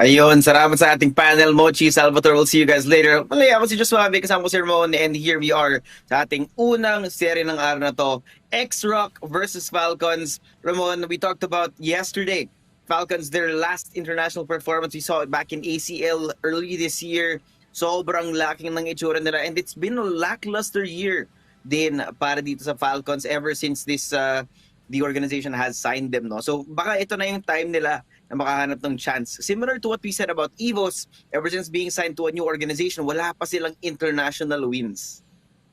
Ayun, salamat sa ating panel, Mochi, Salvatore. We'll see you guys later. Malay, ako si Joshua, kasama ko si Ramon, and here we are sa ating unang serye ng araw na to, XROCK versus Falcons. Ramon, we talked about yesterday, Falcons, their last international performance. We saw it back in ACL early this year. Sobrang laking ng itsura nila, and it's been a lackluster year din para dito sa Falcons ever since the organization has signed them, no? So baka ito na yung time nila na makahanap ng chance. Similar to what we said about Evos, ever since being signed to a new organization, wala pa silang international wins.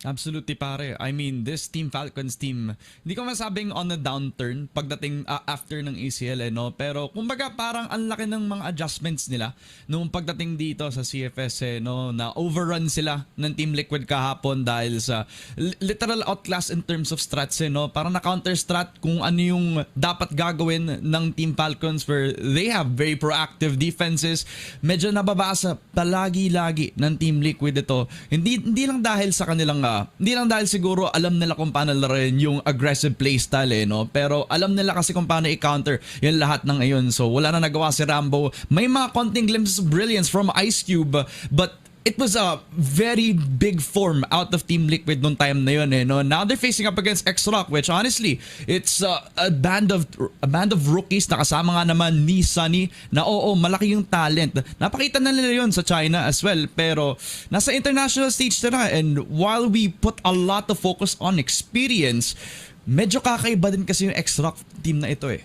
Absolutely, pare. I mean, this team, Falcons team, hindi ko masabing on a downturn pagdating after ng ACL, no? Pero kumbaga parang ang laki ng mga adjustments nila nung pagdating dito sa CFS, no? Na overrun sila ng Team Liquid kahapon dahil sa literal outclass in terms of strats, no? Parang na-counter strat kung ano yung dapat gagawin ng Team Falcons where they have very proactive defenses. Medyo nababasa palagi-lagi ng Team Liquid ito. Hindi lang dahil sa kanilang hindi lang dahil siguro alam nila kung paano laruin yung aggressive playstyle, no? Pero alam nila kasi kung paano i-counter yung lahat ng ngayon. So wala na nagawa si Rambo. May mga konting glimpses of brilliance from Ice Cube, but it was a very big form out of Team Liquid nung time na yun, no? Now they're facing up against XROCK, which honestly, it's a band of rookies na kasama nga naman ni Sunny na malaki yung talent. Napakita na nila yun sa China as well, pero nasa international stage na, and while we put a lot of focus on experience, medyo kakaiba din kasi yung XROCK team na ito eh.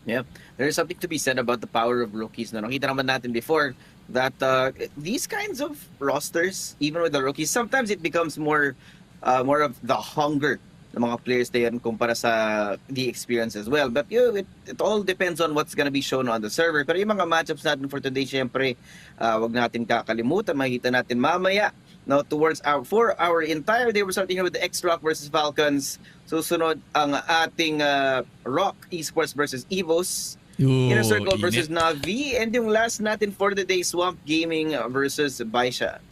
Yeah, there's something to be said about the power of rookies. No? Nakita naman natin before that these kinds of rosters, even with the rookies, sometimes it becomes more of the hunger ng mga players na yan kumpara sa the experience as well. But it all depends on what's gonna be shown on the server. Pero yung mga matchups natin for today, syempre, wag natin kakalimutan, makikita natin mamaya. Now, for our entire day, we're starting here with the XROCK versus Falcons. Susunod ang ating Rock Esports versus Evos. Inner Circle versus Navi, and yung last natin for the day, Swamp Gaming versus Baisha.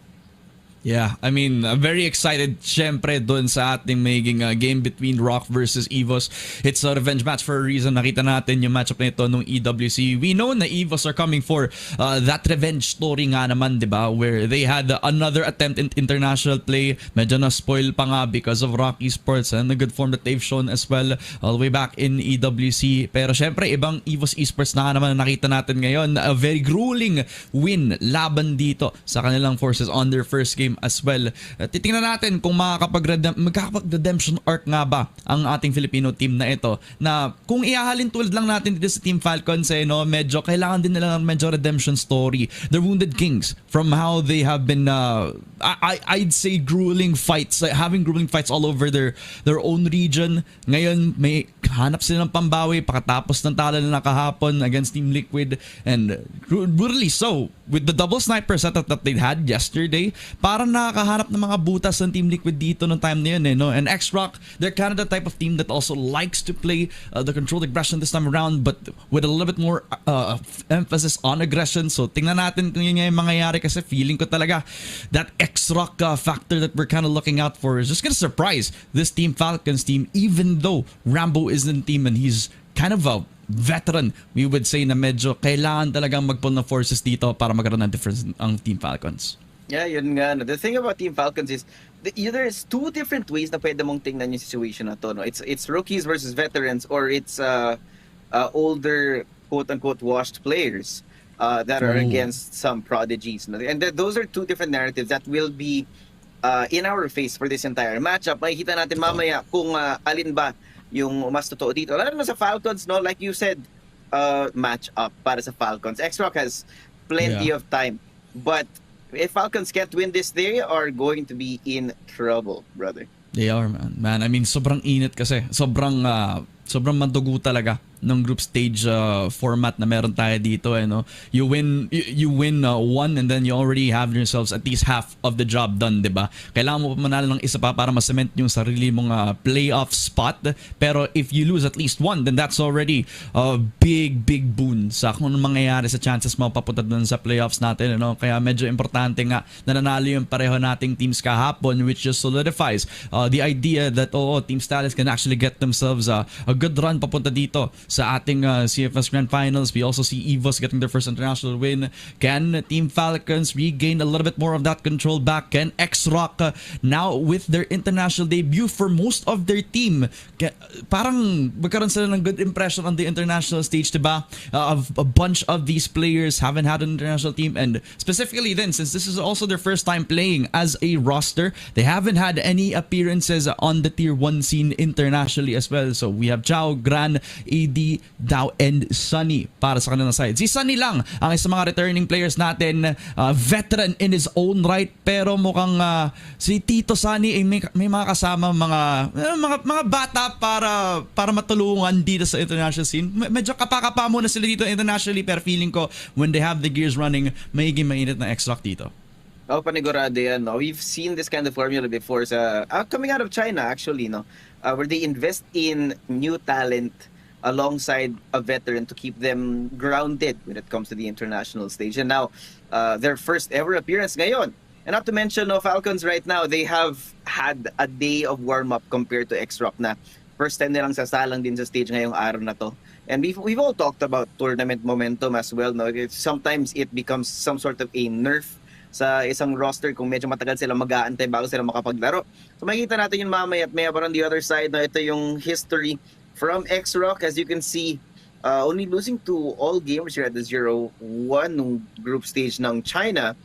Yeah, I mean, very excited syempre dun sa ating magiging game between Rock versus Evos. It's a revenge match for a reason. Nakita natin yung matchup na ito nung EWC. We know na Evos are coming for that revenge story nga naman, di ba? Where they had another attempt in international play. Medyo na-spoil pa nga because of Rock Esports and the good form that they've shown as well all the way back in EWC. Pero syempre, ibang Evos Esports na naman nakita natin ngayon. A very grueling win laban dito sa kanilang forces on their first game as well. Titingnan natin kung magkakapag-redemption arc nga ba ang ating Filipino team na ito, na kung ihahalin tulad lang natin dito sa Team Falcons, no, medyo kailangan din nila ng medyo redemption story. They're Wounded Kings from how they have been I'd say grueling fights, having grueling fights all over their own region. Ngayon may hanap sila ng pambawi pagkatapos ng talo nila kahapon against Team Liquid, and brutally so with the double sniper setup that they had yesterday. Parang nakakahanap ng mga butas ng Team Liquid dito ng time na yun, no? And XROCK, they're kind of the type of team that also likes to play the controlled aggression this time around, but with a little bit more emphasis on aggression. So tingnan natin kung yun yung mangyayari, kasi feeling ko talaga that XROCK factor that we're kind of looking out for is just gonna surprise this Team Falcons team, even though Rambo is in the team and he's kind of a veteran. We would say na medyo kailangan talagang magpull ng forces dito para magkaroon ng difference ang Team Falcons. Yeah, yun nga. The thing about Team Falcons is there's two different ways na pwede mong tingnan yung situation na to. No? It's rookies versus veterans, or it's older quote-unquote washed players that are against some prodigies. No? And those are two different narratives that will be in our face for this entire matchup. Makikita natin mamaya kung alin ba yung mas totoo dito. Lalo na sa Falcons, no? Like you said, match up para sa Falcons. XROCK has plenty of time, but if Falcons can't win this, they are going to be in trouble, brother. They are, man. I mean, sobrang init kasi. Sobrang madugo talaga ng group stage format na meron tayo dito, no? You win one and then you already have yourselves at least half of the job done, 'di ba? Kailangan mo pa manalo ng isa pa para ma-cement yung sarili mong playoff spot. Pero if you lose at least one, then that's already a big boon sa kung ano mangyayari sa chances mo papunta dun sa playoffs natin, no? Kaya medyo importante nga na nanalo yung pareho nating teams kahapon, which just solidifies the idea that Team Status can actually get themselves a good run papunta dito sa ating CFS Grand Finals. We also see EVOS getting their first international win. Can Team Falcons regain a little bit more of that control back? Can XROCK now with their international debut for most of their team, parang magkaroon sila ng good impression on the international stage, diba? Of a bunch of these players haven't had an international team, and specifically then, since this is also their first time playing as a roster, they haven't had any appearances on the Tier 1 scene internationally as well. So we have Chao, Gran, AD, Dao, and Sunny para sa kanilang side. Si Sunny lang ang isa mga returning players natin, veteran in his own right, pero mukhang si Tito Sunny ay may mga kasama mga bata para matulungan dito sa international scene. Medyo kapakapa muna sila dito internationally, pero feeling ko when they have the gears running, magiging mainit na XROCK dito. Oh, panigurado yan, no? We've seen this kind of formula before sa coming out of China actually, no? Where they invest in new talent alongside a veteran to keep them grounded when it comes to the international stage. And now, their first ever appearance ngayon. And not to mention, no, Falcons right now, they have had a day of warm-up compared to XROCK na first time nilang sasalang din sa stage ngayong araw na to. And we've all talked about tournament momentum as well, no? Sometimes it becomes some sort of a nerf sa isang roster kung medyo matagal sila mag-aantay bago sila makapaglaro. So makikita natin yun mamaya at maya, but on the other side, no, ito yung history from XROCK. As you can see, only losing to all gamers here at the 0-1 nung group stage ng China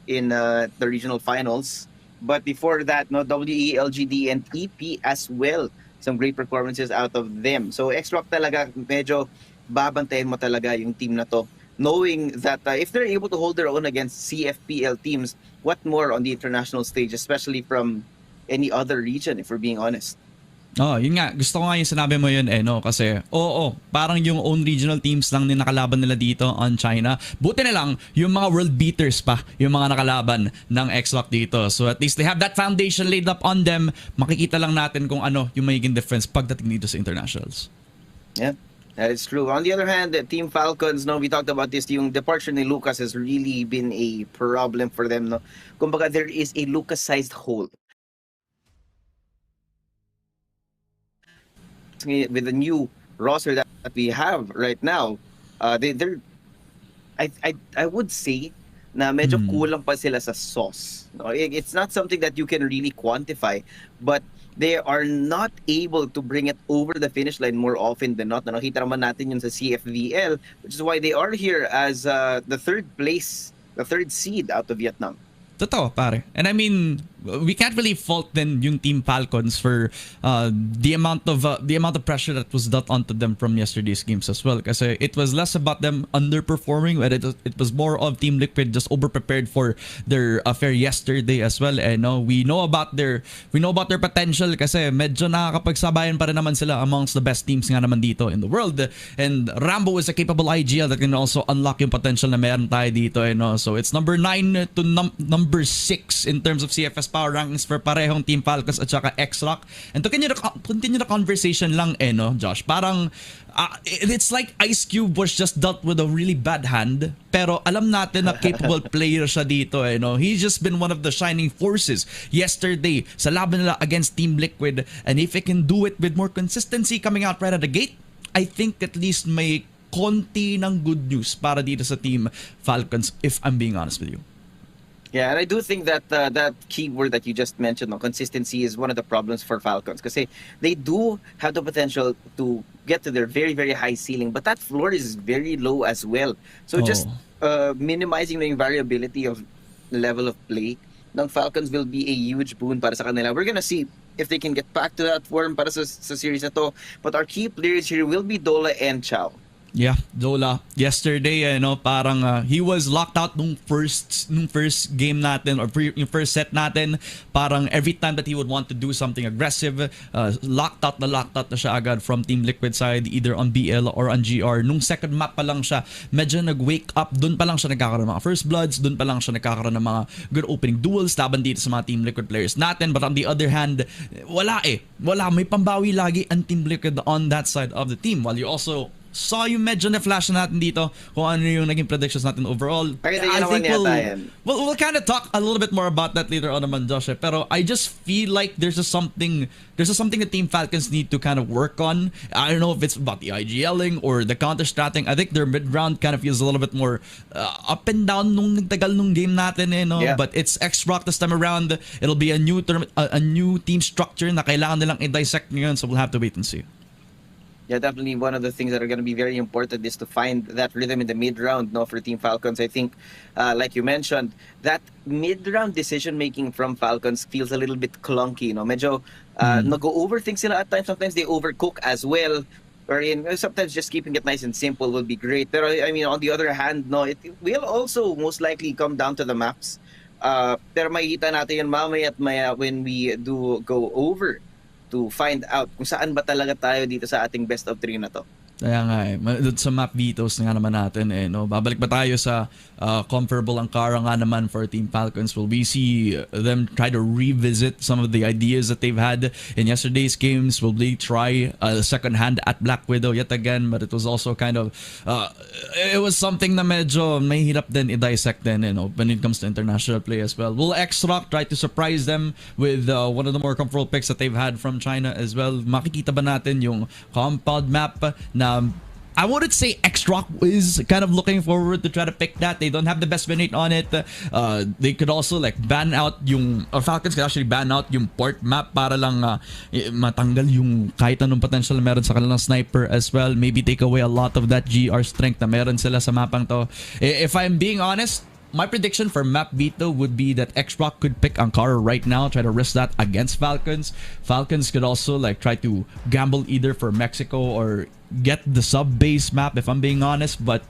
in the regional finals. But before that, no, WE, LGD, and EP as well. Some great performances out of them. So XROCK talaga, medyo babantayin mo talaga yung team na to, knowing that if they're able to hold their own against CFPL teams, what more on the international stage, especially from any other region, if we're being honest. Oh, yun nga. Gusto ko nga yung sinabi mo yun, no? Kasi, parang yung own regional teams lang din nakalaban nila dito on China. Buti na lang, yung mga world beaters pa, yung mga nakalaban ng XROCK dito. So at least they have that foundation laid up on them. Makikita lang natin kung ano yung magiging difference pagdating dito sa internationals. Yeah, that is true. On the other hand, Team Falcons, no, we talked about this, yung departure ni Lucas has really been a problem for them, no? Kumbaga, there is a Lucas-sized hole with the new roster that we have right now. They're I would say na medyo kulang pa sila sa sauce. No? It's not something that you can really quantify, but they are not able to bring it over the finish line more often than not. Nakita naman natin yun sa CFVL, which is why they are here as the third seed out of Vietnam. Totoo, pare. And I mean, we can't really fault then yung Team Falcons for the amount of pressure that was dealt onto them from yesterday's games as well. Kasi it was less about them underperforming, but it was more of Team Liquid just overprepared for their affair yesterday as well. And we know about their potential kasi medyo nakakapagsabayan pa rin naman sila amongst the best teams nga naman dito in the world. And Rambo is a capable IGL that can also unlock yung potential na meron tayo dito. So it's number 9 to number 6 in terms of CFS power rankings for parehong Team Falcons at saka XROCK. And to continue the conversation lang, Josh, parang it's like Ice Cube was just dealt with a really bad hand, pero alam natin na capable player siya dito. He's just been one of the shining forces yesterday sa laban nila against Team Liquid, and if he can do it with more consistency coming out right at the gate, I think at least may konti ng good news para dito sa Team Falcons, if I'm being honest with you. Yeah, and I do think that that keyword that you just mentioned, consistency, is one of the problems for Falcons, because they do have the potential to get to their very, very high ceiling, but that floor is very low as well. So just minimizing the variability of level of play ng Falcons will be a huge boon para sa kanila. We're gonna see if they can get back to that form para sa series na to. But our key players here will be Dola and Chao. Yeah, Zola. Yesterday, parang he was locked out nung first game natin or yung first set natin. Parang every time that he would want to do something aggressive, locked out na siya agad from Team Liquid side, either on BL or on GR. Nung second map pa lang siya, medyo nag-wake up. Doon pa lang siya nagkakaroon ng mga first bloods. Doon pa lang siya nagkakaroon ng mga good opening duels laban dito sa mga Team Liquid players natin. But on the other hand, wala. May pambawi lagi ang Team Liquid on that side of the team. While you also saw yung medyo na flash natin dito kung ano yung naging predictions natin overall. Pakita nyo naman yata yan. We'll kind of talk a little bit more about that later on naman, Josh. Pero I just feel like there's just something the Team Falcons need to kind of work on. I don't know if it's about the IGLing or the counter-stratting. I think their mid-round kind of feels a little bit more up and down nung nagtagal nung game natin no? Yeah. But it's XROCK this time around. It'll be a new team structure na kailangan nilang i-dissect ngayon, so we'll have to wait and see. Yeah, definitely one of the things that are going to be very important is to find that rhythm in the mid-round for Team Falcons. I think, like you mentioned, that mid-round decision-making from Falcons feels a little bit clunky. Medyo nag-overthink sila at times. Sometimes they overcook as well. Wherein sometimes just keeping it nice and simple will be great. Pero I mean, on the other hand, it will also most likely come down to the maps. Pero makikita natin yun mamaya at maya when we do go over to find out kung saan ba talaga tayo dito sa ating best of 3 na to. Kaya nga sa map vetoes nga naman natin no? Babalik ba tayo sa comparable Ankara nga naman for Team Falcons? Will we see them try to revisit some of the ideas that they've had in yesterday's games? Will they try a second hand at Black Widow yet again? But it was also kind of it was something na medyo mahirap din i-dissect din when it comes to international play as well. Will XROCK try to surprise them with one of the more comfortable picks that they've had from China as well? Makikita ba natin yung compound map na I wouldn't say XROCK is kind of looking forward to try to pick that. They don't have the best win rate on it. They could also like ban out or Falcons could actually ban out yung port map para lang matanggal yung kahit anong potential na meron sa kanilang sniper as well. Maybe take away a lot of that GR strength na meron sila sa mapang to. If I'm being honest, my prediction for map veto would be that XROCK could pick Ankara right now, try to risk that against Falcons. Falcons could also like try to gamble either for Mexico or get the sub-base map, if I'm being honest. But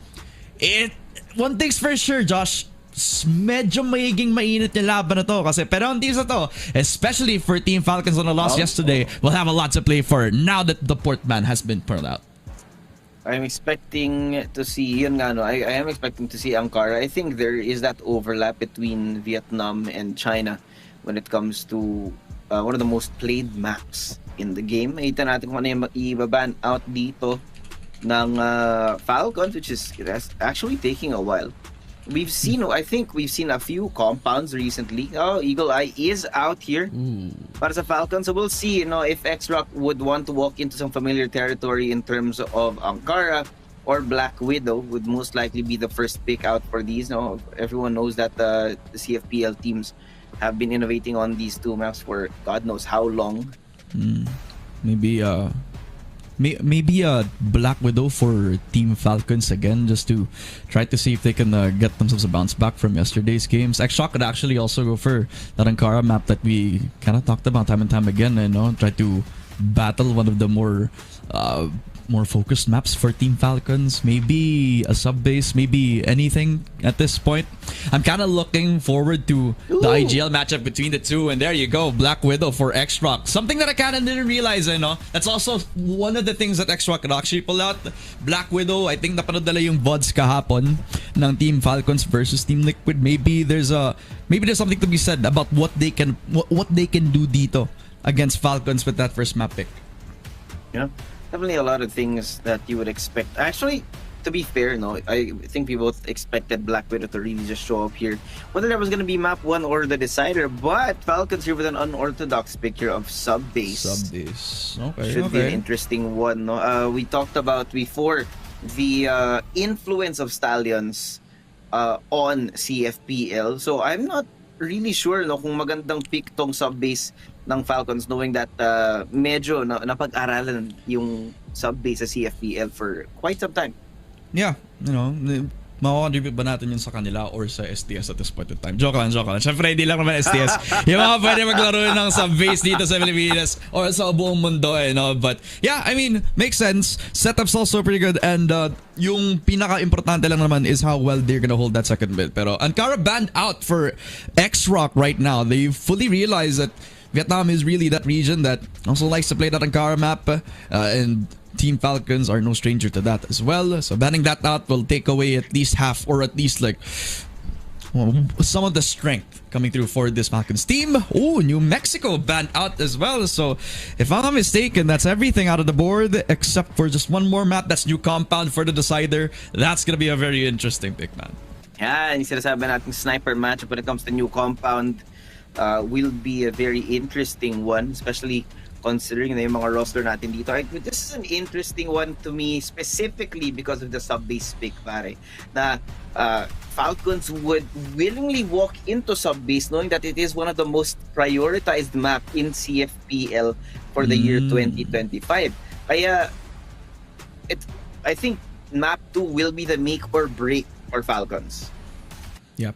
one thing's for sure, Josh, medyo magiging mainit yung laban na to kasi pero ang teams na to, especially for Team Falcons on a loss yesterday, will have a lot to play for now that the port ban has been pulled out. I'm expecting to see I am expecting to see Ankara. I think there is that overlap between Vietnam and China when it comes to one of the most played maps in the game. Makita natin kung ano yung i-ban out dito ng Falcons, which is actually taking a while. I think we've seen a few compounds recently. Eagle Eye is out here para sa Falcons. So we'll see, if XROCK would want to walk into some familiar territory in terms of Ankara or Black Widow would most likely be the first pick out for these. Everyone knows that the CFPL teams have been innovating on these two maps for God knows how long. Maybe a Black Widow for Team Falcons again, just to try to see if they can get themselves a bounce back from yesterday's games. XROCK could actually also go for that Ankara map that we kind of talked about time and time again, try to battle one of the more focused maps for Team Falcons. Maybe a sub-base, maybe anything at this point. I'm kind of looking forward to the IGL matchup between the two. And there you go, Black Widow for XROCK. Something that I kind of didn't realize, That's also one of the things that XROCK could actually pull out. Black Widow, I think napanood nila yung VODs kahapon ng Team Falcons versus Team Liquid. Maybe there's something to be said about what they can do dito against Falcons with that first map pick. Yeah. Definitely a lot of things that you would expect. Actually, to be fair, I think we both expected Black Widow to really just show up here. Whether that was going to be map 1 or the decider, but Falcons here with an unorthodox pick here of sub-base. Sub-base. Okay, Should be an interesting one. We talked about before the influence of Stallions on CFPL. So I'm not really sure kung magandang pick tong sub-base ng Falcons, knowing that medyo napag-aralan yung sub-base sa CFPL for quite some time. Yeah, makakontribute ba natin yun sa kanila or sa STS at this point in time? Joke lang. Siyempre, hindi lang naman STS. Yung mga pwede maglaro ng sub-base dito sa Pilipinas or sa buong mundo, But, yeah, I mean, makes sense. Setup's also pretty good and yung pinaka-importante lang naman is how well they're gonna hold that second bid. Pero Ankara banned out for XROCK right now. They fully realize that Vietnam is really that region that also likes to play that Ankara map, and Team Falcons are no stranger to that as well. So banning that out will take away at least half, or at least like some of the strength coming through for this Falcons team. Oh, New Mexico banned out as well. So if I'm not mistaken, that's everything out of the board except for just one more map. That's New Compound for the decider. That's gonna be a very interesting pick, man. Yan, yung sinasabi nating sniper matchup when it comes to New Compound will be a very interesting one, especially considering na yung mga roster natin dito. This is an interesting one to me specifically because of the sub-base pick, pare. Na Falcons would willingly walk into sub-base knowing that it is one of the most prioritized map in CFPL for the year 2025. Kaya, I think map 2 will be the make or break for Falcons. Yep.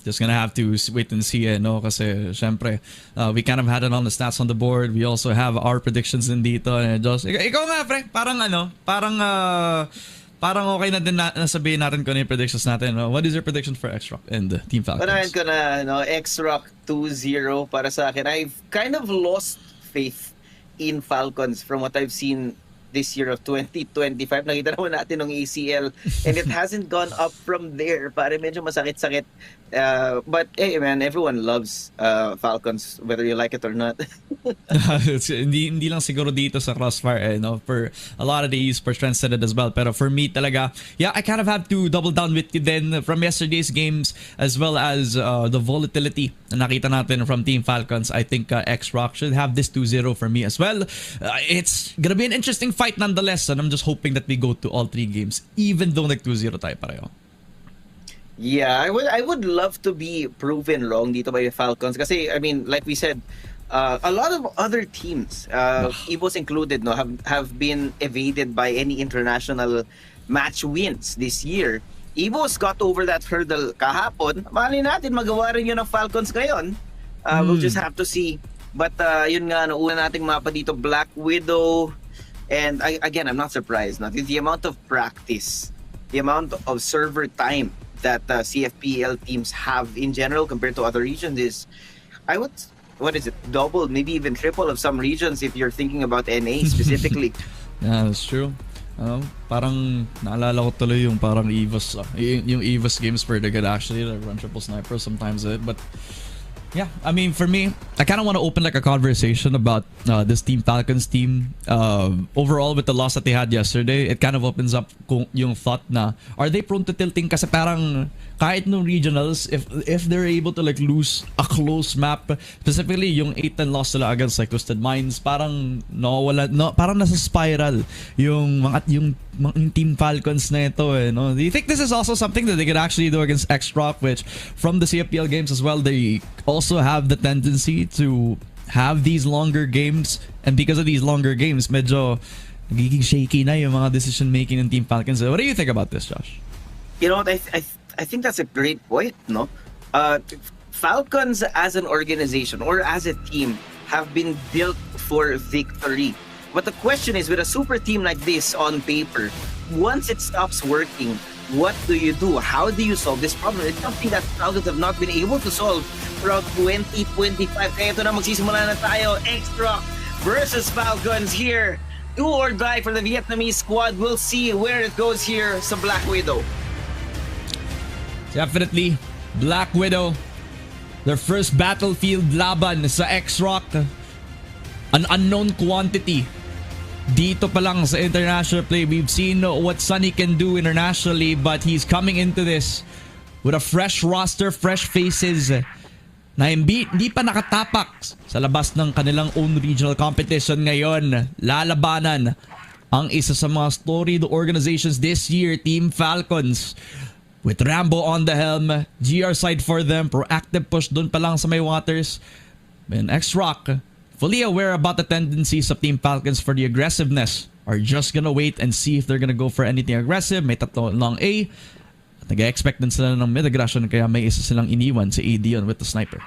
Just gonna have to wait and see, no? Kasi, syempre, we kind of had it on the stats on the board. We also have our predictions in dito. And just, ikaw nga, pre, parang okay na din nasabihin natin kung ano yung predictions natin. No? What is your prediction for XROCK and Team Falcons? Panahin ko na, XROCK 2-0 para sa akin. I've kind of lost faith in Falcons from what I've seen this year of 2025. Nakita naman natin ng ACL and it hasn't gone up from there. Pare medyo masakit-sakit. But hey man, everyone loves Falcons whether you like it or not. hindi lang siguro dito sa Crossfire, no? For a lot of the esports trends said it as well. Pero for me talaga, yeah, I kind of have to double down with you then from yesterday's games as well as the volatility na nakita natin from Team Falcons. I think XROCK should have this 2-0 for me as well. It's gonna be an interesting fight nonetheless, and I'm just hoping that we go to all 3 games even though 2-0 tayo pareho. Yeah, I would love to be proven wrong dito by the Falcons kasi I mean like we said a lot of other teams EVOS included no have been evaded by any international match wins this year. EVOS got over that hurdle kahapon. Mali natin magawa rin yun ng Falcons ngayon. We'll just have to see. But yun nga no, una nating mapa dito Black Widow. And again, I'm not surprised. No? The amount of practice, the amount of server time that CFPL teams have in general compared to other regions is, what is it, double, maybe even triple of some regions if you're thinking about NA specifically. Yeah, that's true. Parang naalala ko tuloy yung parang EVOS, yung EVOS games where they could actually run triple sniper sometimes, but yeah, I mean, for me, I kind of want to open like a conversation about this Team Falcons team. Overall, with the loss that they had yesterday, it kind of opens up yung thought na, are they prone to tilting? Kasi parang kahit no regionals, if they're able to like lose a close map, specifically yung 8-10 loss nila against like Twisted Minds, parang parang nasa spiral yung Team Falcons na ito, no? Do you think this is also something that they could actually do against XROCK, which from the CFPL games as well, they also have the tendency to have these longer games, and because of these longer games, medyo nagiging shaky na yung mga decision making ng Team Falcons. What do you think about this, Josh? You know what, I think that's a great point, no? Falcons as an organization or as a team have been built for victory. But the question is, with a super team like this on paper, once it stops working, what do you do? How do you solve this problem? It's something that Falcons have not been able to solve throughout 2025. Kaya ito na, magsisimula na tayo. XROCK versus Falcons here. Do or die for the Vietnamese squad. We'll see where it goes here sa Black Widow. Definitely, Black Widow. Their first battlefield laban sa XROCK. An unknown quantity. Dito pa lang sa international play, we've seen what Sunny can do internationally, but he's coming into this with a fresh roster, fresh faces na hindi pa nakatapak sa labas ng kanilang own regional competition ngayon. Lalabanan ang isa sa mga storied organizations this year, Team Falcons. With Rambo on the helm, GR side for them, proactive push dun pa lang sa may waters. And XROCK, fully aware about the tendencies of Team Falcons for the aggressiveness, are just gonna wait and see if they're gonna go for anything aggressive. May tatlo lang A. At nag-expect din sila ng mid-aggression, kaya may isa silang iniwan si AD on with the sniper.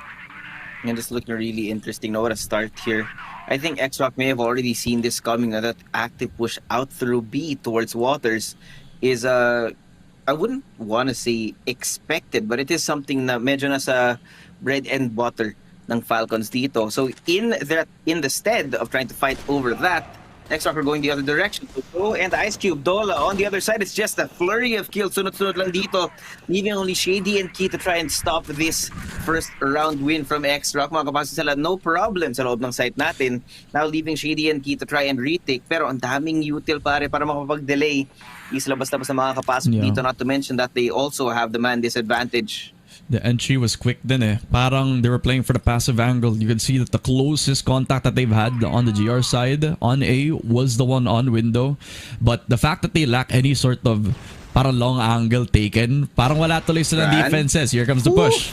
And it's looking really interesting. Now, what a start here. I think XROCK may have already seen this coming. Now that active push out through B towards Waters is I wouldn't want to say expected, but it is something na medyo nasa bread and butter ng Falcons dito. So in the stead of trying to fight over that, XROCK are going the other direction. So, and Ice Cube, Dola on the other side. It's just a flurry of kills. Sunod-sunod lang dito. Leaving only Shady and Key to try and stop this first round win from XROCK. Mga kapasok sila, no problem sa loob ng site natin. Now leaving Shady and Key to try and retake. Pero ang daming util pare para makapag-delay. Islabas-labas na mga kapasok dito. Not to mention that they also have the man disadvantage. The entry was quick din eh. Parang they were playing for the passive angle. You can see that the closest contact that they've had on the GR side on A was the one on window. But the fact that they lack any sort of parang long angle taken, parang wala tuloy silang defenses. Here comes the push.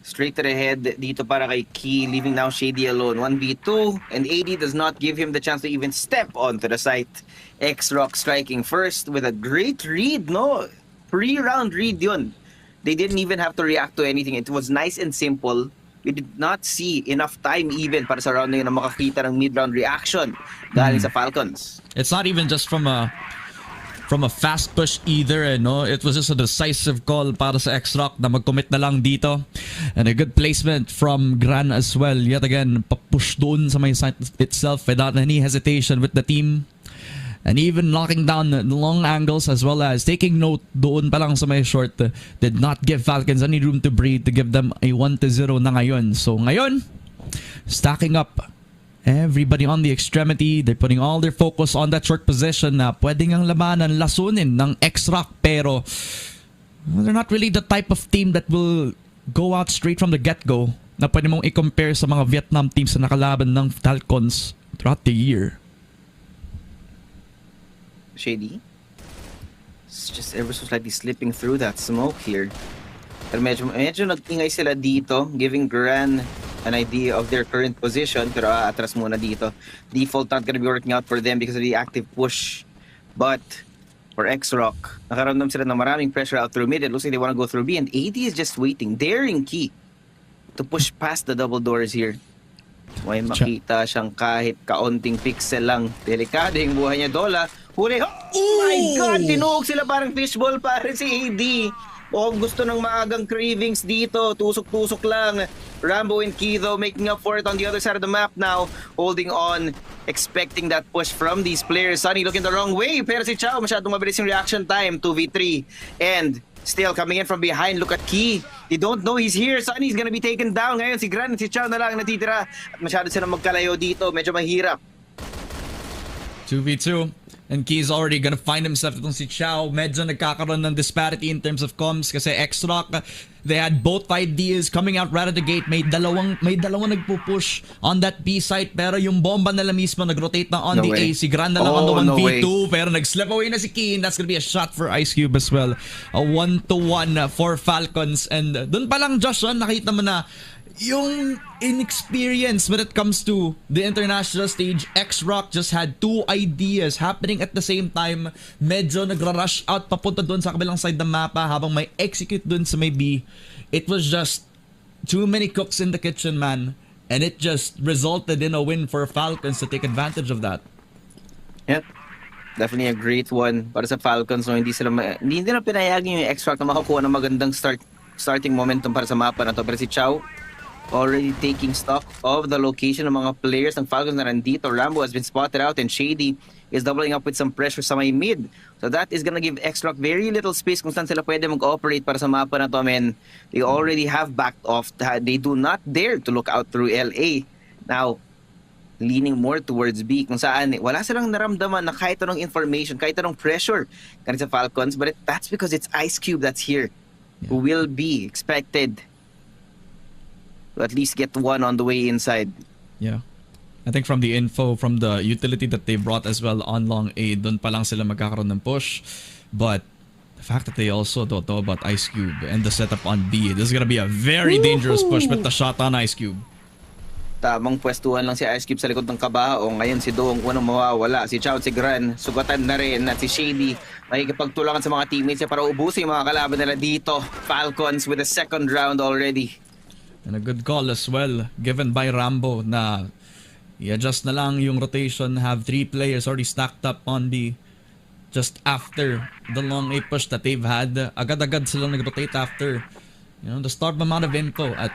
Straight to the head dito para kay Key, leaving now Shady alone. 1v2, and AD does not give him the chance to even step onto the site. XROCK striking first with a great read, no? Pre-round read yun. They didn't even have to react to anything. It was nice and simple. We did not see enough time even para sa round na yun na makakita ng mid-round reaction galing sa Falcons. It's not even just from a fast push either, eh, no? It was just a decisive call para sa XROCK na mag-commit na lang dito. And a good placement from Gran as well. Yet again, papush doon sa may site itself without any hesitation with the team. And even knocking down the long angles as well as taking note doon pa lang sa may short did not give Falcons any room to breathe to give them a 1-0 na ngayon. So ngayon, stacking up everybody on the extremity. They're putting all their focus on that short position na pwedeng ang labanan, lasunin ng XROCK. Pero they're not really the type of team that will go out straight from the get-go na pwede mong i-compare sa mga Vietnam teams na nakalaban ng Falcons throughout the year. Shady. It's just ever so slightly slipping through that smoke here. Pero medyo nag-ingay sila dito, giving Gran an idea of their current position. Pero atras muna dito. Default not gonna be working out for them because of the active push. But for XROCK, nakaramdam sila ng maraming pressure out through mid. It looks like they want to go through B, and AD is just waiting, daring Key to push past the double doors here. May makita siyang kahit kaunting pixel lang. Delikado yung buhay niya. Dola, huli. Oh my God! Tinuog sila parang fishball pare si AD. O gusto ng maagang cravings dito. Tusok-tusok lang. Rambo and Key though making up for it on the other side of the map now. Holding on. Expecting that push from these players. Sunny looking the wrong way. Pero si Chao masyadong mabilis yung reaction time. 2v3. And still coming in from behind. Look at Key. They don't know he's here. Sunny's gonna be taken down. Ngayon si Gran at si Chao na lang natitira. At masyado silang magkalayo dito. Medyo mahirap. 2v2. And Key's already gonna find himself itong si Chao. Medyo nagkakaroon ng disparity in terms of comms kasi XROCK, they had both ideas coming out right at the gate. May dalawang nagpupush on that B site pero yung bomba nila mismo nag-rotate na on the A. Si Gran na lang on the 1v2 pero nag-slip away na si Key, and that's gonna be a shot for Ice Cube as well. A 1-1 for Falcons, and dun pa lang Josh, nakita mo na yung inexperience when it comes to the international stage. XROCK just had two ideas happening at the same time. Medyo nagra-rush out papunta doon sa kabilang side ng mapa habang may execute doon sa may B. It was just too many cooks in the kitchen, man. And it just resulted in a win for Falcons to take advantage of that. Yep. Definitely a great one para sa Falcons. No, hindi nila pinayagan yung XROCK na makakuha ng magandang starting momentum para sa mapa na to. Pero si Chao already taking stock of the location ng mga players ng Falcons na nandito. Rambo has been spotted out and Shady is doubling up with some pressure sa may mid. So that is gonna give XROCK very little space kung saan sila pwede mag-operate para sa mapa na to. Men, they already have backed off. They do not dare to look out through LA. Now, leaning more towards B kung saan wala silang naramdaman na kahit anong information, kahit anong pressure kanina sa Falcons. But that's because it's Ice Cube that's here, who will be expected to at least get one on the way inside. Yeah. I think from the info, from the utility that they brought as well on long A, dun pa lang sila magkakaroon ng push. But the fact that they also don't know about Ice Cube and the setup on B, this is gonna be a very dangerous push with the shot on Ice Cube. Tamang pwestuhan lang si Ice Cube sa likod ng kabao. Ngayon si Doong unang mawawala. Si Chao, si Gran, sugatan na rin. At si Shady, makikipagtulangan sa mga teammates niya para ubusin yung mga kalaban nila dito. Falcons with a second round already. And a good call as well given by Rambo na i-adjust na lang yung rotation, have 3 players already stacked up on B just after the long A push that they've had. Agad-agad silang nag-rotate after the start amount of info at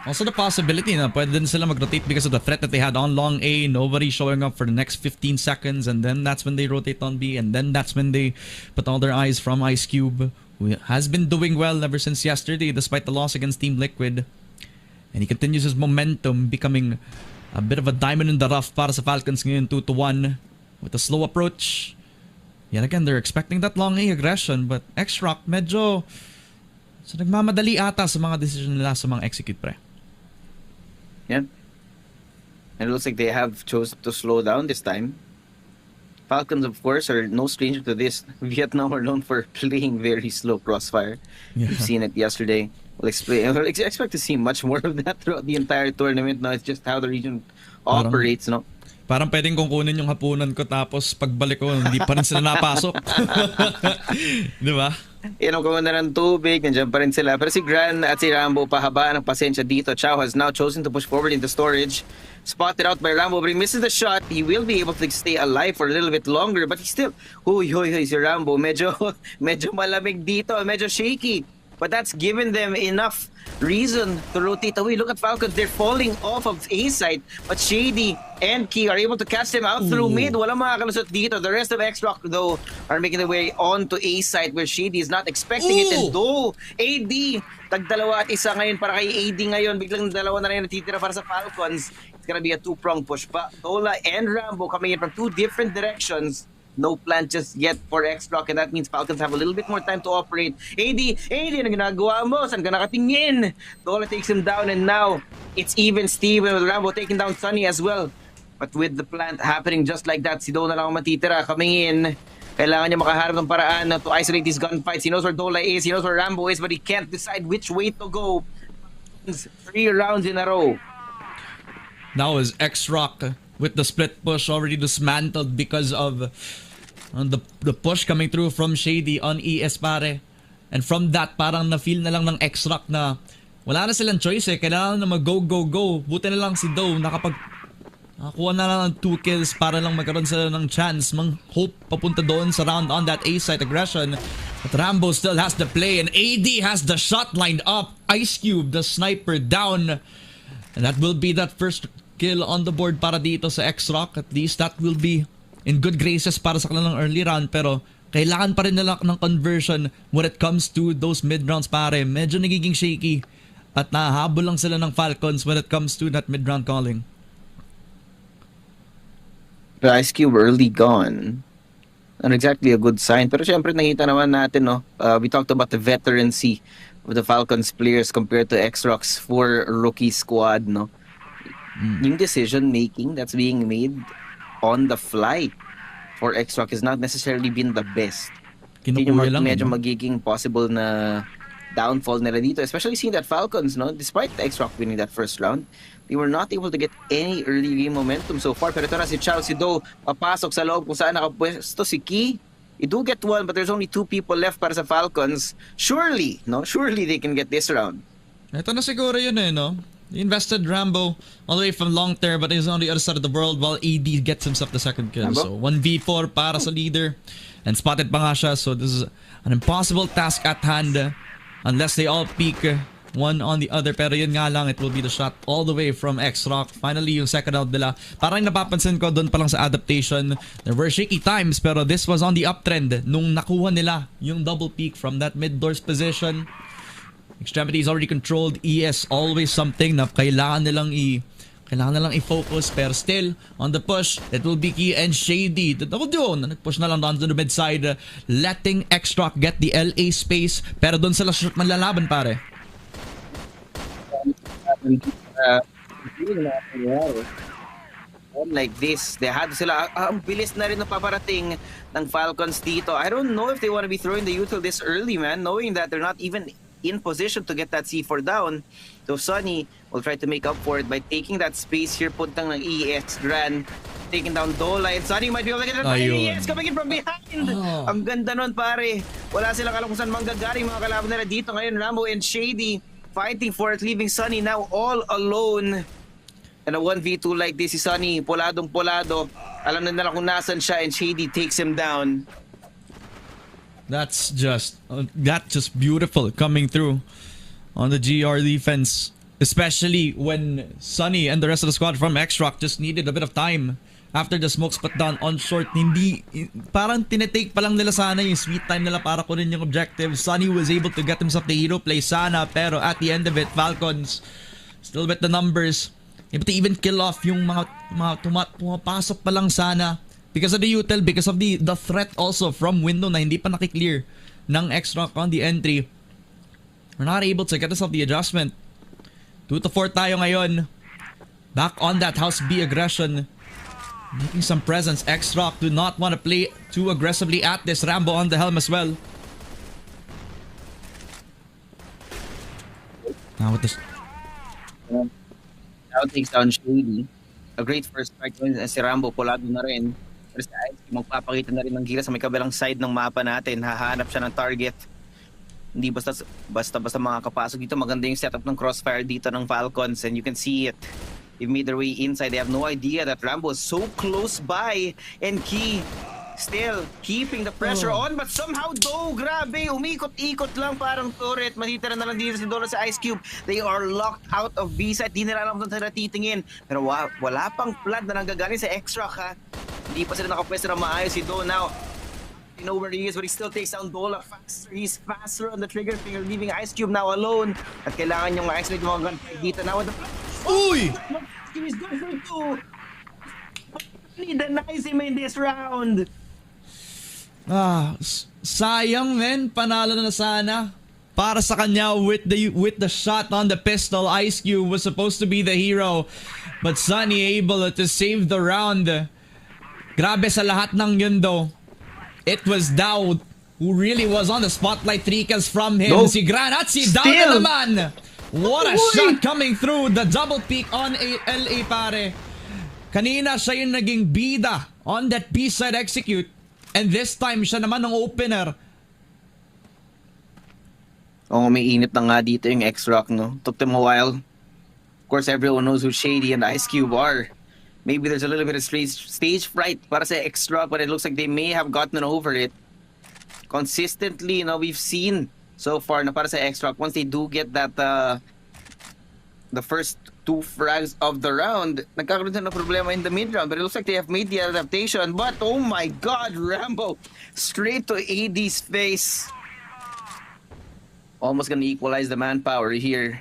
Also the possibility na pwede din sila mag-rotate because of the threat that they had on long A, nobody showing up for the next 15 seconds, and then that's when they rotate on B, and then that's when they put all their eyes from Ice Cube, who has been doing well ever since yesterday despite the loss against Team Liquid. And he continues his momentum, becoming a bit of a diamond in the rough para sa Falcons ngayon 2-1 with a slow approach. Yet again, they're expecting that long A aggression, but XROCK medyo so nagmamadali ata sa mga decision nila sa mga execute, pre. Yeah. And it looks like they have chosen to slow down this time. Falcons, of course, are no stranger to this. Vietnam are known for playing very slow crossfire. Yeah. We've seen it yesterday. We'll expect to see much more of that throughout the entire tournament. No, it's just how the region operates, no? Parang pwedeng kung kunin yung hapunan ko tapos pagbalik ko, hindi pa rin sila napasok. Di ba? Inom na ng tubig, nandiyan pa rin sila. Pero si Gran at si Rambo pahabaan ng pasensya dito. Chow has now chosen to push forward into storage. Spotted out by Rambo, but he misses the shot. He will be able to stay alive for a little bit longer, but he still... Huy, si Rambo. Medyo malamig dito, medyo shaky. But that's given them enough reason to rotate away. Look at Falcons, they're falling off of A side, but Shady and Key are able to catch them out through mid. Walang makakalusot dito. The rest of XROCK, though, are making their way on to A side where Shady is not expecting it. And though, AD, tagdalawa at isa ngayon para kay AD ngayon. Biglang dalawa na rin natitira para sa Falcons. It's gonna be a two-prong push pa. Tola and Rambo coming in from two different directions. No plan just yet for XROCK, and that means Falcons have a little bit more time to operate. AD, ano ginagawa mo? Saan ka nakatingin? Tola takes him down, and now it's even Steven with Rambo taking down Sunny as well. But with the plant happening just like that, si Do na lang ang matitira coming in. Kailangan niya makaharap ng paraan to isolate these gunfights. He knows where Dola is, he knows where Rambo is, but he can't decide which way to go. 3 rounds in a row. Now is XROCK with the split push already dismantled because of the push coming through from Shady on ES, pare. And from that, parang na-feel na lang ng XROCK na wala na silang choice eh. Kailangan na mag-go. Buti na lang si Doe nakakuha na lang ng 2 kills para lang magkaroon sila ng chance. Hope papunta doon sa round on that A-side aggression. But Rambo still has the play and AD has the shot lined up. Ice Cube, the sniper, down. And that will be that first kill on the board para dito sa XROCK. At least that will be in good graces para sa kanilang early round, pero kailangan pa rin nila ng conversion when it comes to those mid-rounds, pare. Medyo nagiging shaky at nahahabol lang sila ng Falcons when it comes to that mid-round calling. The Ice Cube early gone. Not exactly a good sign, pero syempre nakita naman natin, no? We talked about the veterancy of the Falcons players compared to XROCK's 4 rookie squad, no? Yung decision making that's being made on the fly for XROCK has not necessarily been the best. Kinukuya lang, medyo no? magiging possible na downfall nila dito, especially seeing that Falcons, no, despite XROCK winning that first round, they were not able to get any early game momentum so far. Pero ito na si Chow, si Do, papasok sa loob kung saan nakapwesto si Key. You do get one, but there's only 2 people left para sa Falcons. Surely they can get this round. Ito na siguro yun eh, no? He invested Rambo all the way from long term, but he's on the other side of the world while AD gets himself the second kill. Rambo? So 1v4 para sa leader. And spotted pa nga siya, so this is an impossible task at hand unless they all peek one on the other. Pero yun nga lang, it will be the shot all the way from XROCK. Finally, yung second round nila. Parang napapansin ko doon pa lang sa adaptation. There were shaky times, pero this was on the uptrend nung nakuha nila yung double peek from that mid-doors position. Extremity is already controlled. ES always something na kailangan nilang i-focus, pero still on the push it will be Key and Shady. Nag-push na lang doon to the mid side, letting XROCK get the LA space, pero doon sila manlalaban, pare. Like this, they had sila ang bilis na rin ng paparating ng Falcons dito. I don't know if they want to be throwing the util this early, man, knowing that they're not even in position to get that C4 down. So Sunny will try to make up for it by taking that space here. Puntang ng ES Gran, taking down Dola, and Sunny might be able to get it. ES coming in from behind. Ang ganda nun, pare. Wala silang alam kung saan manggagaling mga kalaban nila dito ngayon. Rambo and Shady fighting for it, leaving Sunny now all alone. And a 1v2 like this, si Sunny poladong-polado. Alam na nila kung nasan siya, and Shady takes him down. That's just beautiful coming through on the GR defense. Especially when Sunny and the rest of the squad from XROCK just needed a bit of time after the smokes put down on short. Parang tinetake pa lang nila sana yung sweet time nila para kunin yung objective. Sunny was able to get himself the hero play sana, pero at the end of it, Falcons still with the numbers, able to even kill off yung mga pumapasok pa lang sana because of the util, because of the threat also from window na hindi pa nakiklear ng XROCK on the entry. We're not able to get us off the adjustment. 2-4 tayo ngayon. Back on that House B aggression. Making some presence. XROCK do not want to play too aggressively at this. Rambo on the helm as well. Now with this. Now takes down Shady. A great first strike si Rambo. Pulado na rin. Pero si Ice magpapakita na rin ng gira sa may kabilang side ng mapa natin. Hahanap siya ng target. Hindi basta makakapasok dito. Maganda yung setup ng crossfire dito ng Falcons, and you can see it. They've made their way inside. They have no idea that Rambo is so close by, and Key still keeping the pressure on, but somehow grabe, umikot-ikot lang parang turret. Matitira na lang dito si Dolo sa Ice Cube. They are locked out of B-side. Di nila alam kung saan titingin. Pero wala pang flood na nanggagaling sa XROCK, ha. Hindi pa sila nakapwesto na maayos si Do now. You know where he is, but he still takes down Dola faster. He's faster on the trigger finger, leaving Ice Cube now alone. At kailangan yung isolate mga gunfight dito now with the... Uy! He's going for two. He denies him in this round. Sayang, men. Panalo na sana para sa kanya with the shot on the pistol. Ice Cube was supposed to be the hero, but Sunny able to save the round. Grabe sa lahat ng yun though. It was Daud who really was on the spotlight. 3 kills from him. No. Si Granat, si Daud na naman. What a shot coming through. The double peak on LA, pare. Kanina siya yung naging bida on that B-side execute. And this time siya naman ang opener. May init na nga dito yung XROCK, no? Took them a while. Of course, everyone knows who Shady and Ice Cube are. Maybe there's a little bit of stage fright para sa XROCK, but it looks like they may have gotten over it. Consistently, we've seen so far na para sa XROCK, once they do get that the first 2 frags of the round, nagkakaroon na ng problema in the mid round, but it looks like they have made the adaptation. But oh my god, Rambo straight to AD's face. Almost gonna equalize the manpower here.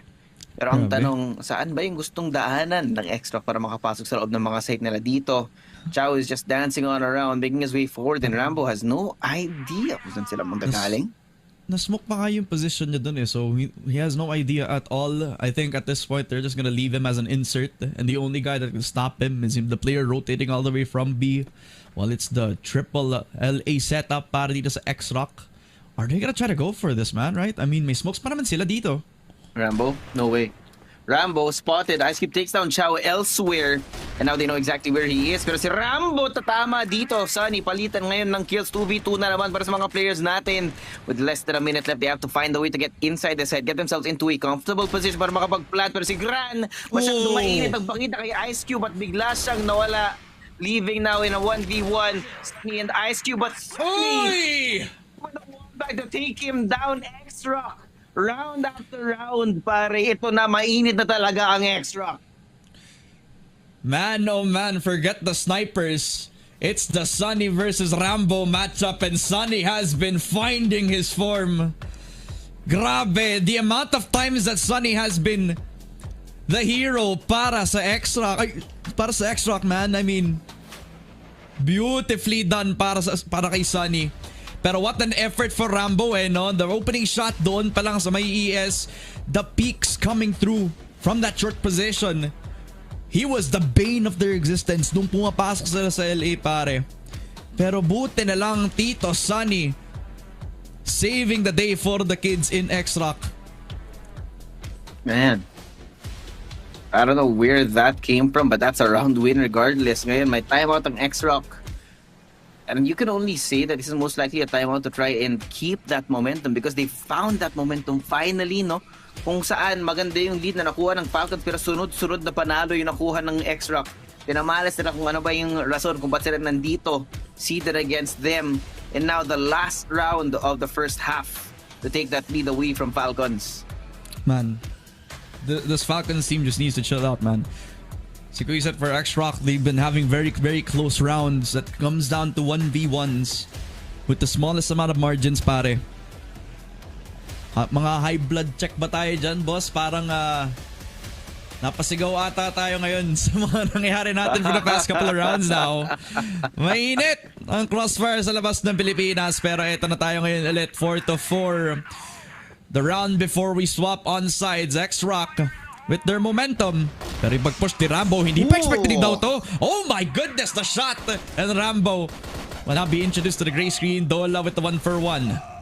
Pero ang tanong, saan ba yung gustong daanan ng XROCK para makapasok sa loob ng mga site nila dito? Chow is just dancing on around, making his way forward, and Rambo has no idea kung saan sila manggagaling. Na-smoke pa nga yung position niya dun eh, so he has no idea at all. I think at this point, they're just gonna leave him as an insert, and the only guy that can stop him is the player rotating all the way from B. While it's the triple LA setup para dito sa XROCK. Are they gonna try to go for this, man, right? I mean, may smokes pa naman sila dito. Rambo? No way. Rambo spotted. Ice Cube takes down Chow elsewhere. And now they know exactly where he is. Pero si Rambo tatama dito. Sunny, palitan ngayon ng kills. 2v2 na naman para sa mga players natin. With less than a minute left, they have to find a way to get inside the side. Get themselves into a comfortable position para makapag-plant. Pero si Gran, masyadong mainit. Nagpakita kay Ice Cube at bigla siyang nawala. Leaving now in a 1v1. Sunny and Ice Cube. But Sunny with a one back to take him down. XROCK. Round after round, pare. Ito na, mainit na talaga ang XROCK. Man, oh man, forget the snipers. It's the Sunny versus Rambo matchup, and Sunny has been finding his form. Grabe, the amount of times that Sunny has been the hero para sa XROCK, man. I mean, beautifully done para kay Sunny. Pero what an effort for Rambo no? The opening shot doon pa lang sa may ES, the peaks coming through from that short position. He was the bane of their existence nung pumapasok sila sa LA, pare. Pero buti na lang Tito Sunny saving the day for the kids in XROCK. Man, I don't know where that came from, but that's a round win regardless. Ngayon, may timeout ang XROCK. And you can only say that this is most likely a timeout to try and keep that momentum because they found that momentum finally, no? Kung saan maganda yung lead na nakuha ng Falcons pero sunod-sunod na panalo yung nakuha ng XROCK. Pinamalas nila kung ano ba yung rason kung ba't sila nandito, seeded against them. And now the last round of the first half to take that lead away from Falcons. Man, this Falcons team just needs to chill out, man. Si Kuya said for XROCK, they've been having very, very close rounds that comes down to 1v1s with the smallest amount of margins, pare. Mga high blood check ba tayo dyan, boss? Parang napasigaw ata tayo ngayon sa mga nangyayari natin for the past couple of rounds now. Mainit ang crossfire sa labas ng Pilipinas, pero eto na tayo ngayon ulit, 4-4. The round before we swap on sides, XROCK with their momentum. Pero yung pag-push ni Rambo, hindi pa expected daw to. Oh my goodness, the shot! And Rambo will now be introduced to the gray screen. Dola with the 1-for-1.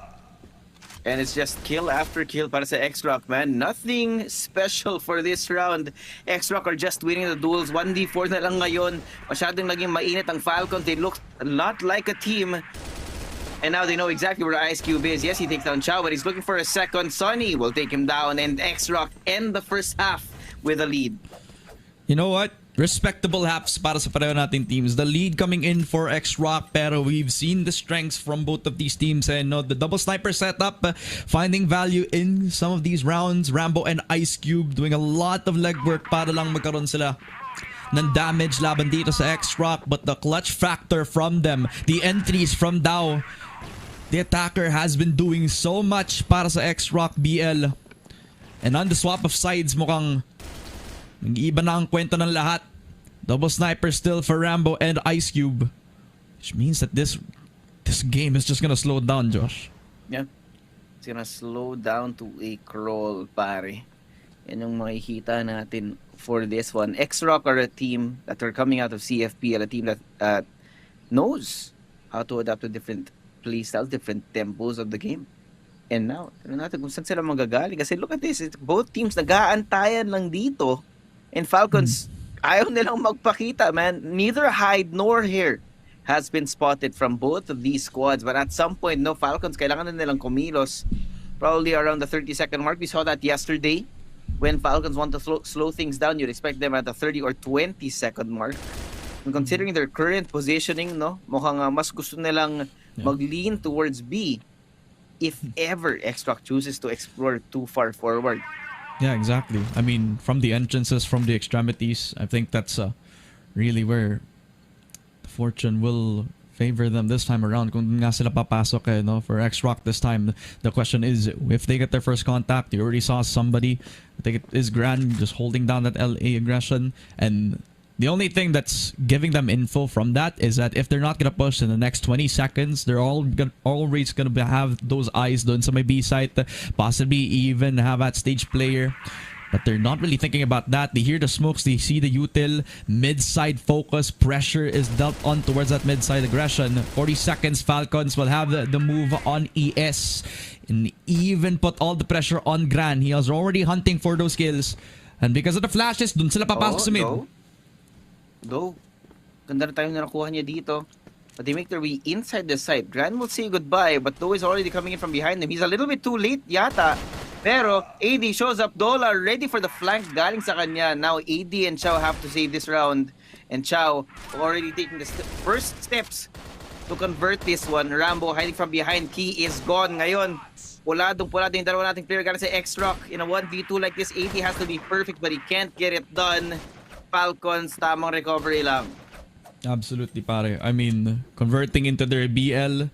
And it's just kill after kill para sa XROCK, man. Nothing special for this round. XROCK are just winning the duels. 1v4 na lang ngayon. Masyadong naging mainit ang Falcons. They look a lot like a team. And now they know exactly where Ice Cube is. Yes, he takes down Chow, but he's looking for a second. Sonny will take him down. And XROCK end the first half with a lead. You know what? Respectable halves para sa pareho nating teams. The lead coming in for XROCK, pero we've seen the strengths from both of these teams, and the double sniper setup finding value in some of these rounds. Rambo and Ice Cube doing a lot of legwork para lang magkaroon sila ng damage laban dito sa XROCK, but the clutch factor from them, the entries from Dow, the attacker has been doing so much para sa XROCK BL. And on the swap of sides, mukhang nag-iiba na ang kwento ng lahat. Double sniper still for Rambo and Ice Cube, which means that this game is just gonna slow down, Josh. Yeah. It's gonna slow down to a crawl, pare. Yan yung makikita natin for this one. XROCK are a team that are coming out of CFPL, a team that knows how to adapt to different playstyles, different tempos of the game. And now, ano natin kung saan sila magagaling. Kasi look at this, both teams nag-aantayan lang dito. And Falcons, ayaw nilang magpakita, man. Neither hide nor hair has been spotted from both of these squads. But at some point, no, Falcons, kailangan na nilang kumilos. Probably around the 30-second mark. We saw that yesterday. When Falcons want to slow things down, you'd expect them at the 30 or 20-second mark. And considering their current positioning, no, mukhang mas gusto nilang mag-lean towards B if ever XROCK chooses to explore too far forward. Yeah, exactly. I mean, from the entrances, from the extremities, I think that's really where fortune will favor them this time around. Kung nga sila papasok no, for XROCK this time, the question is, if they get their first contact, you already saw somebody, I think it is Gran just holding down that LA aggression, and the only thing that's giving them info from that is that if they're not gonna push in the next 20 seconds, they're always gonna have those eyes done sa may B site, possibly even have that stage player. But they're not really thinking about that. They hear the smokes, they see the util, mid-side focus, pressure is dealt on towards that mid-side aggression. 40 seconds, Falcons will have the move on ES. And even put all the pressure on Gran. He was already hunting for those kills. And because of the flashes, dun sila papasok sa mid. Though, ganda na tayo na nakuha niya dito. But they make their way inside the site. Gran will say goodbye, but Doe is already coming in from behind him. He's a little bit too late yata. Pero AD shows up, Dola ready for the flank galing sa kanya. Now AD and Chow have to save this round. And Chow already taking the first steps to convert this one. Rambo hiding from behind. Key is gone ngayon. Puladong yung dalawa nating player galing sa XROCK. In a 1v2 like this, AD has to be perfect but he can't get it done. Falcons, tamang recovery lang. Absolutely, pare. I mean, converting into their BL,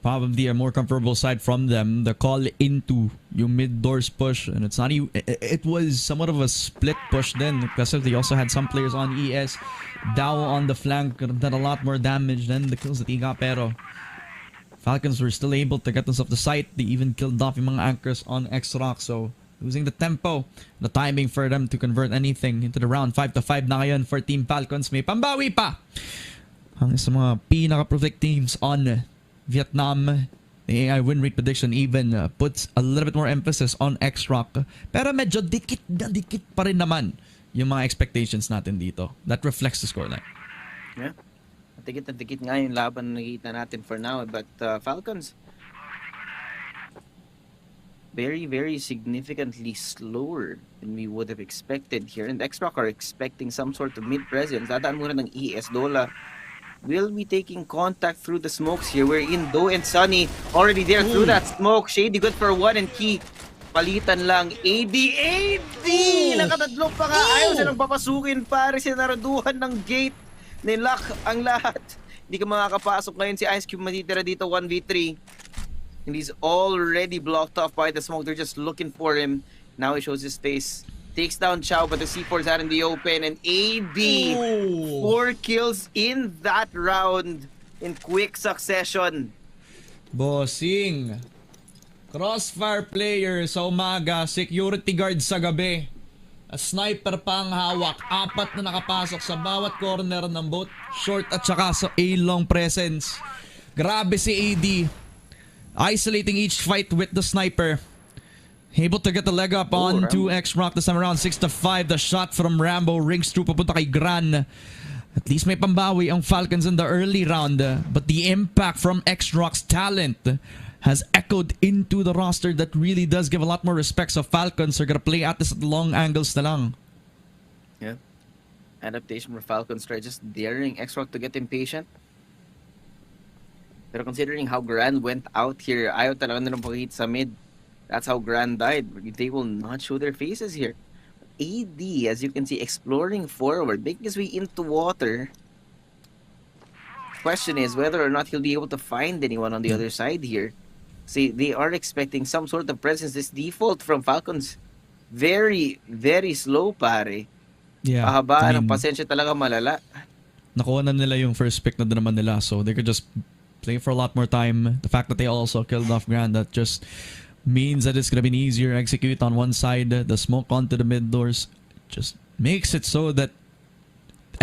probably a more comfortable side from them. The call into yung mid-doors push, and it's not even, it was somewhat of a split push then because they also had some players on ES. Dow on the flank could have done a lot more damage than the kills that he got, pero Falcons were still able to get themselves the site. They even killed off yung mga anchors on XROCK, so losing the tempo, the timing for them to convert anything into the round. 5-5 na ngayon for Team Falcons. May pambawi pa ang sa mga pinaka-perfect teams on Vietnam. The AI win rate prediction even puts a little bit more emphasis on XROCK. Pero medyo dikit pa rin naman yung mga expectations natin dito. That reflects the scoreline. Yeah. Dikit na dikit nga yung laban na nakikita natin for now. But Falcons, very, very significantly slower than we would have expected here. And XROCK are expecting some sort of mid-presence. Dadaan muna ng ES. Dola will be taking contact through the smokes here. We're in Doe and Sunny already there through that smoke. Shady good for one and Key Palitan lang. AD! Nakatatlo pa nga. Ayaw silang papasukin, pare. Sinaraduhan ng gate. Nilock ang lahat. Hindi ka makakapasok ngayon. Si Ice Cube matitira dito 1v3. And he's already blocked off by the smoke. They're just looking for him. Now he shows his face. Takes down Chow, but the C4 is out in the open. And AD, 4 kills in that round in quick succession. Bossing. Crossfire player sa umaga, security guard sa gabi. A sniper pa ang hawak. 4 na nakapasok sa bawat corner ng both short at saka sa A-long presence. Grabe si AD. Isolating each fight with the sniper. Able to get the leg up on to XROCK this time around. 6-5. The shot from Rambo rings through papunta kay Gran. At least may pambawi ang Falcons in the early round. But the impact from XROCK's talent has echoed into the roster that really does give a lot more respect. So Falcons are gonna play at this at long angles na lang. Yeah. Adaptation for Falcons, try just daring XROCK to get impatient. Pero considering how Grand went out here, ayaw talaga nilang pakita sa mid. That's how Grand died. They will not show their faces here. AD, as you can see, exploring forward, making his way into water. Question is whether or not he'll be able to find anyone on the other side here. See, they are expecting some sort of presence. This default from Falcons, very, very slow, pare. Yeah. Pahabaan ang pasensya talaga malala. Nakuha na nila yung first pick na naman nila, so they could just play for a lot more time. The fact that they also killed off Grand, that just means that it's gonna be easier to execute on one side. The smoke onto the mid doors just makes it so that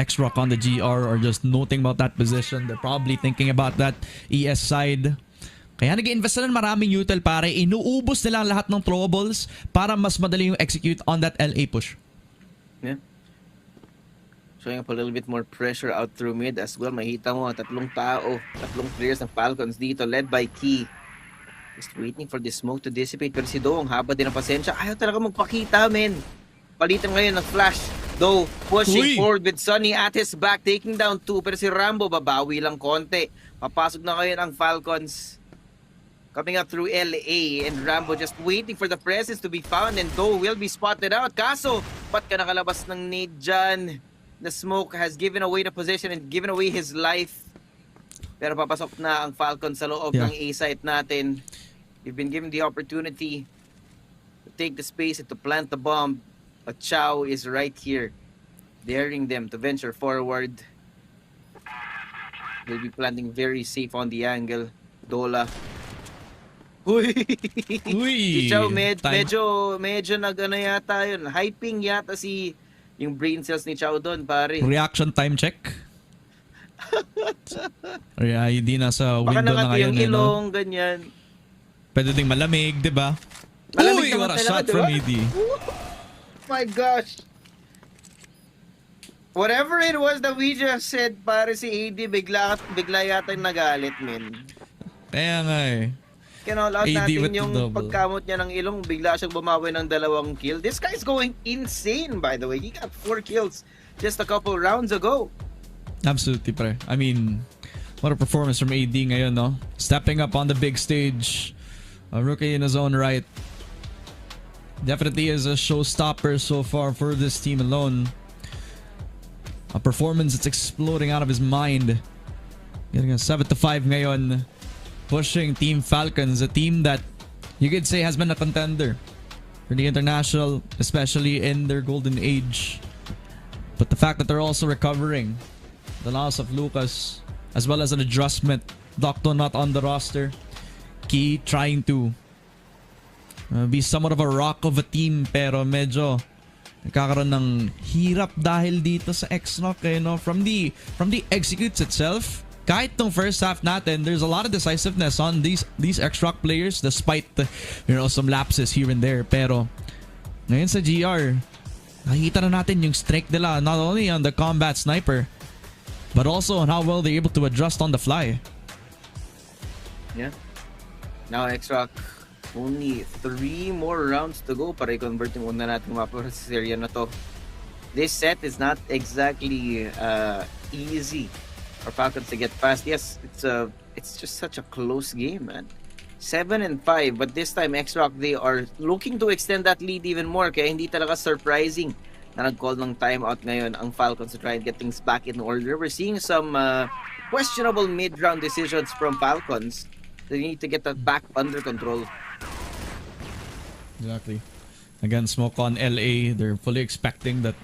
XROCK on the GR are just noting about that position. They're probably thinking about that ES side. Kaya nag-invest na maraming util, pare. Inuubos nila ang lahat ng throwables para mas madali yung execute on that LA push. Yeah. Showing up a little bit more pressure out through mid as well. Mahita mo, tatlong players ng Falcons dito led by Key. Just waiting for the smoke to dissipate. Pero si Do, ang haba din ang pasensya. Ayaw talaga magpakita, men. Palitan ngayon ng flash. Do pushing forward with Sunny at his back, taking down 2. Pero si Rambo, babawi lang konti. Papasok na ngayon ang Falcons. Coming up through LA, and Rambo just waiting for the presence to be found, and Do will be spotted out. Kaso, ba't ka nakalabas ng nade dyan? The smoke has given away the position and given away his life. Pero papasok na ang Falcons sa loob ng A-site natin. We've been given the opportunity to take the space and to plant the bomb. But Chow is right here, daring them to venture forward. They'll be planting very safe on the angle. Dola. Uy! Si Chow medyo nag-ano yata yun. Hyping yata yung brain cells ni Chow doon, pare. Reaction time check. Hindi na sa window na ngayon. Baka yung ilong, ganyan. Pwede ding malamig, di ba? Malamig Uy, what a shot from AD. Oh my gosh. Whatever it was that we just said, pare, si AD bigla yata yung nagalit, men. Kaya nga eh. Kinall out AD natin yung pagkamot niya ng ilong, bigla siyang bumawi ng 2 kill. This guy's going insane, by the way. He got 4 kills just a couple rounds ago. Absolutely, pre. I mean, what a performance from AD ngayon, no? Stepping up on the big stage. A rookie in his own right. Definitely is a showstopper so far for this team alone. A performance that's exploding out of his mind. Getting a 7-5 ngayon. Pushing Team Falcons, a team that you could say has been a contender for the international, especially in their golden age. But the fact that they're also recovering the loss of Lucas, as well as an adjustment, Doctor not on the roster, Key trying to be somewhat of a rock of a team, pero medyo nagkakaroon ng hirap dahil dito sa XROCK, eh, no? From the executes itself, kahit tong first half natin, there's a lot of decisiveness on these XROCK players despite some lapses here and there. Pero ngayon sa GR, nakikita na natin yung strength nila, not only on the combat sniper, but also on how well they're able to adjust on the fly. Yeah. Now XROCK, only 3 more rounds to go para i-convert yung una natin mapa sa area na to. This set is not exactly easy for Falcons to get past. Yes, it's just such a close game, man. 7-5, but this time XROCK, they are looking to extend that lead even more, kaya hindi talaga surprising na nag-call ng timeout ngayon ang Falcons to try and get things back in order. We're seeing some questionable mid-round decisions from Falcons. They need to get that back under control. Exactly. Again, smoke on LA. They're fully expecting that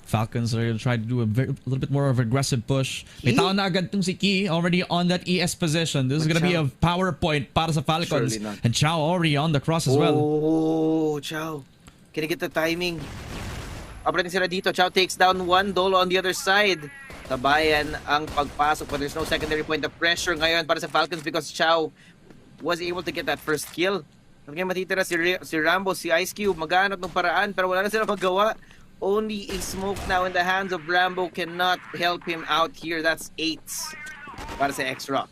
Falcons are going to try to do a little bit more of aggressive push. May tao na agad tong si Key already on that ES position. This is going to be a power point para sa Falcons. And Chow already on the cross as well. Oh, Chow. Can he get the timing? Operating sila dito. Chow takes down one. Dolo on the other side. Tabayan ang pagpasok, but there's no secondary point of pressure ngayon para sa Falcons because Chow was able to get that first kill. Ngayon matitira si Rambo, si Ice Cube, maghanap ng paraan pero wala na sila magawa. Only a smoke now in the hands of Rambo cannot help him out here. That's 8 para sa XROCK.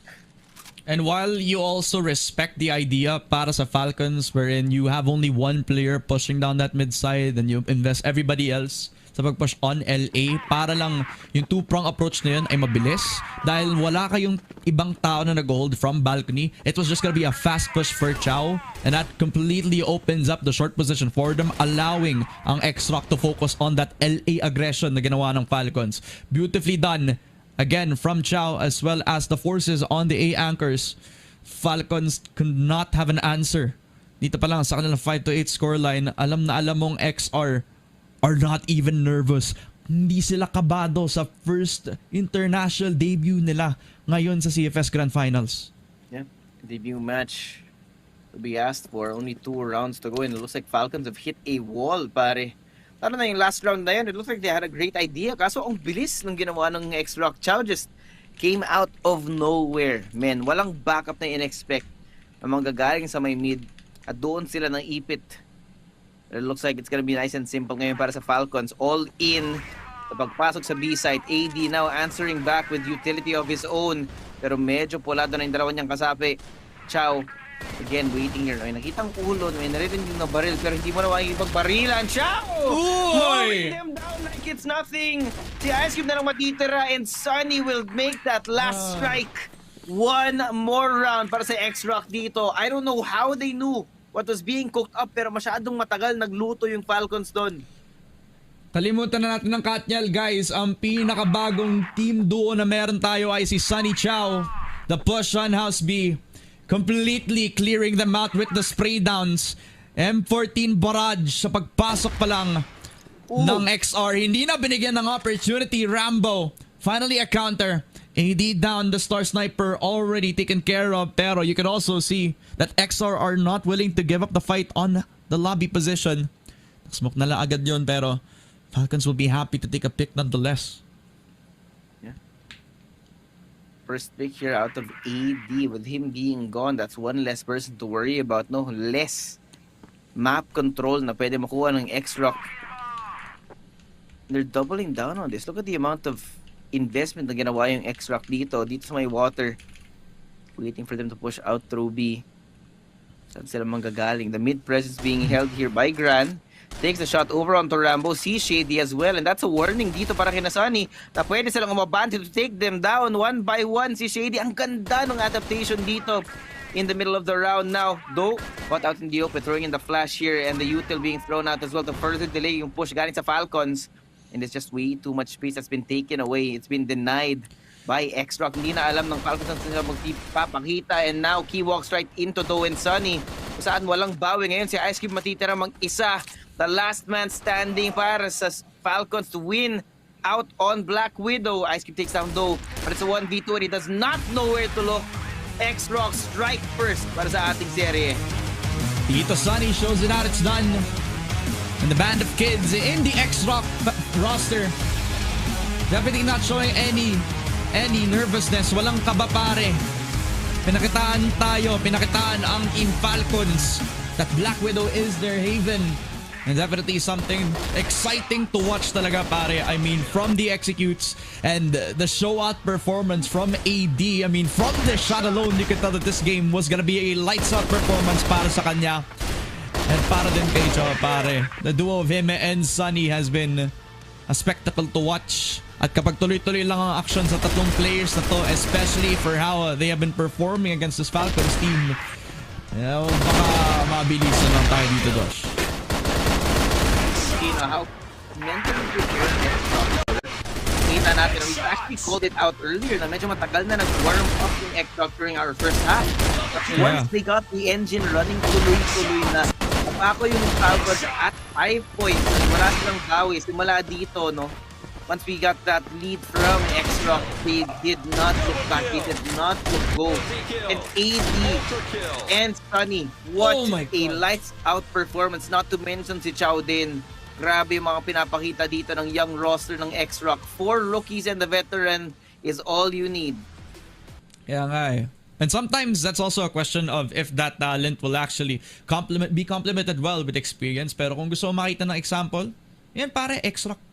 And while you also respect the idea para sa Falcons wherein you have only one player pushing down that mid side and you invest everybody else sa pag-push on LA para lang yung two-prong approach na yun ay mabilis dahil wala kayong ibang tao na nag-hold from balcony. It was just gonna be a fast push for Chow and that completely opens up the short position for them, allowing ang XROCK to focus on that LA aggression na ginawa ng Falcons. Beautifully done again from Chow as well as the forces on the A anchors. Falcons could not have an answer. Dito pa lang sa kanilang 5-8 scoreline, alam na alam mong XR are not even nervous. Hindi sila kabado sa first international debut nila ngayon sa CFS Grand Finals. Yeah, debut match to be asked for. Only 2 rounds to go and it looks like Falcons have hit a wall, pare. Lalo na yung last round na yun, it looks like they had a great idea. Kaso ang bilis ng ginawa ng XROCK. Chow just came out of nowhere. Man, walang backup na in-expect na manggagaling sa may mid at doon sila nang ipit. It looks like it's gonna be nice and simple ngayon para sa Falcons. All in sa pagpasok sa B-site. AD now answering back with utility of his own. Pero medyo pulado na yung dalawa niyang kasapi. Chow, again, waiting here. Ay, nakitang ulo. May naririnig na baril pero hindi mo na makikipagbarilan. Chow! Mowing them down like it's nothing. Si Ice Cube na lang matitira and Sunny will make that last strike. One more round para sa XROCK dito. I don't know how they knew what was being cooked up pero masyadong matagal nagluto yung Falcons doon. Kalimutan na natin ng Katniel, guys. Ang pinakabagong team duo na meron tayo ay si Sunny Chow. The push on House B. Completely clearing them out with the spray downs. M14 barrage sa pagpasok pa lang ng XR. Hindi na binigyan ng opportunity. Rambo. Finally a counter. AD down, the star sniper already taken care of, pero you can also see that XR are not willing to give up the fight on the lobby position. Smoke na lang agad yun, pero Falcons will be happy to take a pick nonetheless. Yeah. First pick here out of AD with him being gone. That's one less person to worry about. No, less map control na pwede makuha ng XROCK. They're doubling down on this. Look at the amount of investment na ginawa yung XROCK dito sa may water, waiting for them to push out through B. Saan sila manggagaling? The mid presence being held here by Gran. Takes the shot over onto Rambo. See Shady as well, and that's a warning dito para kina Sunny na pwede silang umabante to take them down one by one. Si Shady, ang ganda ng adaptation dito in the middle of the round now. Though, caught out in the open, throwing in the flash here and the util being thrown out as well to further delay yung push galing sa Falcons. And it's just way too much space that's been taken away. It's been denied by XROCK. Hindi na alam ng Falcons ang sila magpapakita. And now, Key walks right into Doe and Sunny. Kung saan walang bawi. Ngayon si Ice Cube matitira mag-isa. The last man standing para sa Falcons to win out on Black Widow. Ice Cube takes down Doe. But it's a 1v2 and he does not know where to look. XROCK strike first para sa ating serye. Dito Sunny shows it out. It's done. And the band of kids in the XROCK roster definitely not showing any nervousness. Walang kaba, pare. Pinakitaan ang Team Falcons that Black Widow is their haven. And definitely something exciting to watch talaga, pare. I mean, from the executes and the show out performance from AD. I mean, from the shot alone, you could tell that this game was gonna be a lights out performance para sa kanya. And para din kay Chow, pare. The duo of him and Sunny has been a spectacle to watch. At kapag tuloy-tuloy lang ang action sa tatlong players na to, especially for how they have been performing against this Falcons team, Baka mabilisan lang tayo dito, Dosh. You know how mentally prepared kita natin, we actually called it out earlier na medyo matagal na nag-warm up yung XROCK during our first half. But once they got the engine running, tuloy-tuloy na. Ako yung Falcons at 5 points. Wala silang bawi. Simula dito, no? Once we got that lead from XROCK, they did not look back. They did not look go. And AD and Sunny, what a lights-out performance. Not to mention si Chow din. Grabe mga pinapakita dito ng young roster ng XROCK. 4 rookies and the veteran is all you need. Yeah nga eh. And sometimes that's also a question of if that talent will actually be complemented well with experience. Pero kung gusto mo makita ng example, yan pare, XROCK.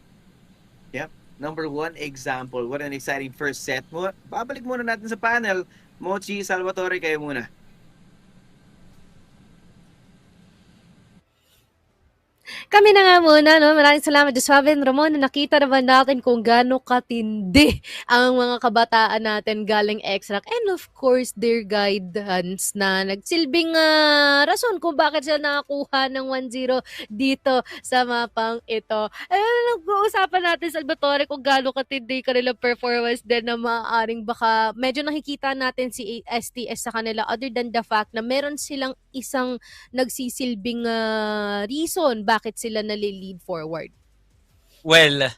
Yep. Number 1 example. What an exciting first set. Babalik muna natin sa panel. Mochi, Salvatore, kayo muna. Kami na nga muna, no? Maraming salamat, Josuaven, Ramon, na nakita naman natin kung gaano katindi ang mga kabataan natin galing XROCK. And of course, their guidance na nagsilbing rason kung bakit sila nakakuha ng 1-0 dito sa mapang ito. Nag-uusapan natin, Salvatore, kung gaano katindi kanilang performance din na maaaring baka medyo nakikita natin si STS sa kanila other than the fact na meron silang isang nagsisilbing reason bakit sila nali-lead forward. Well,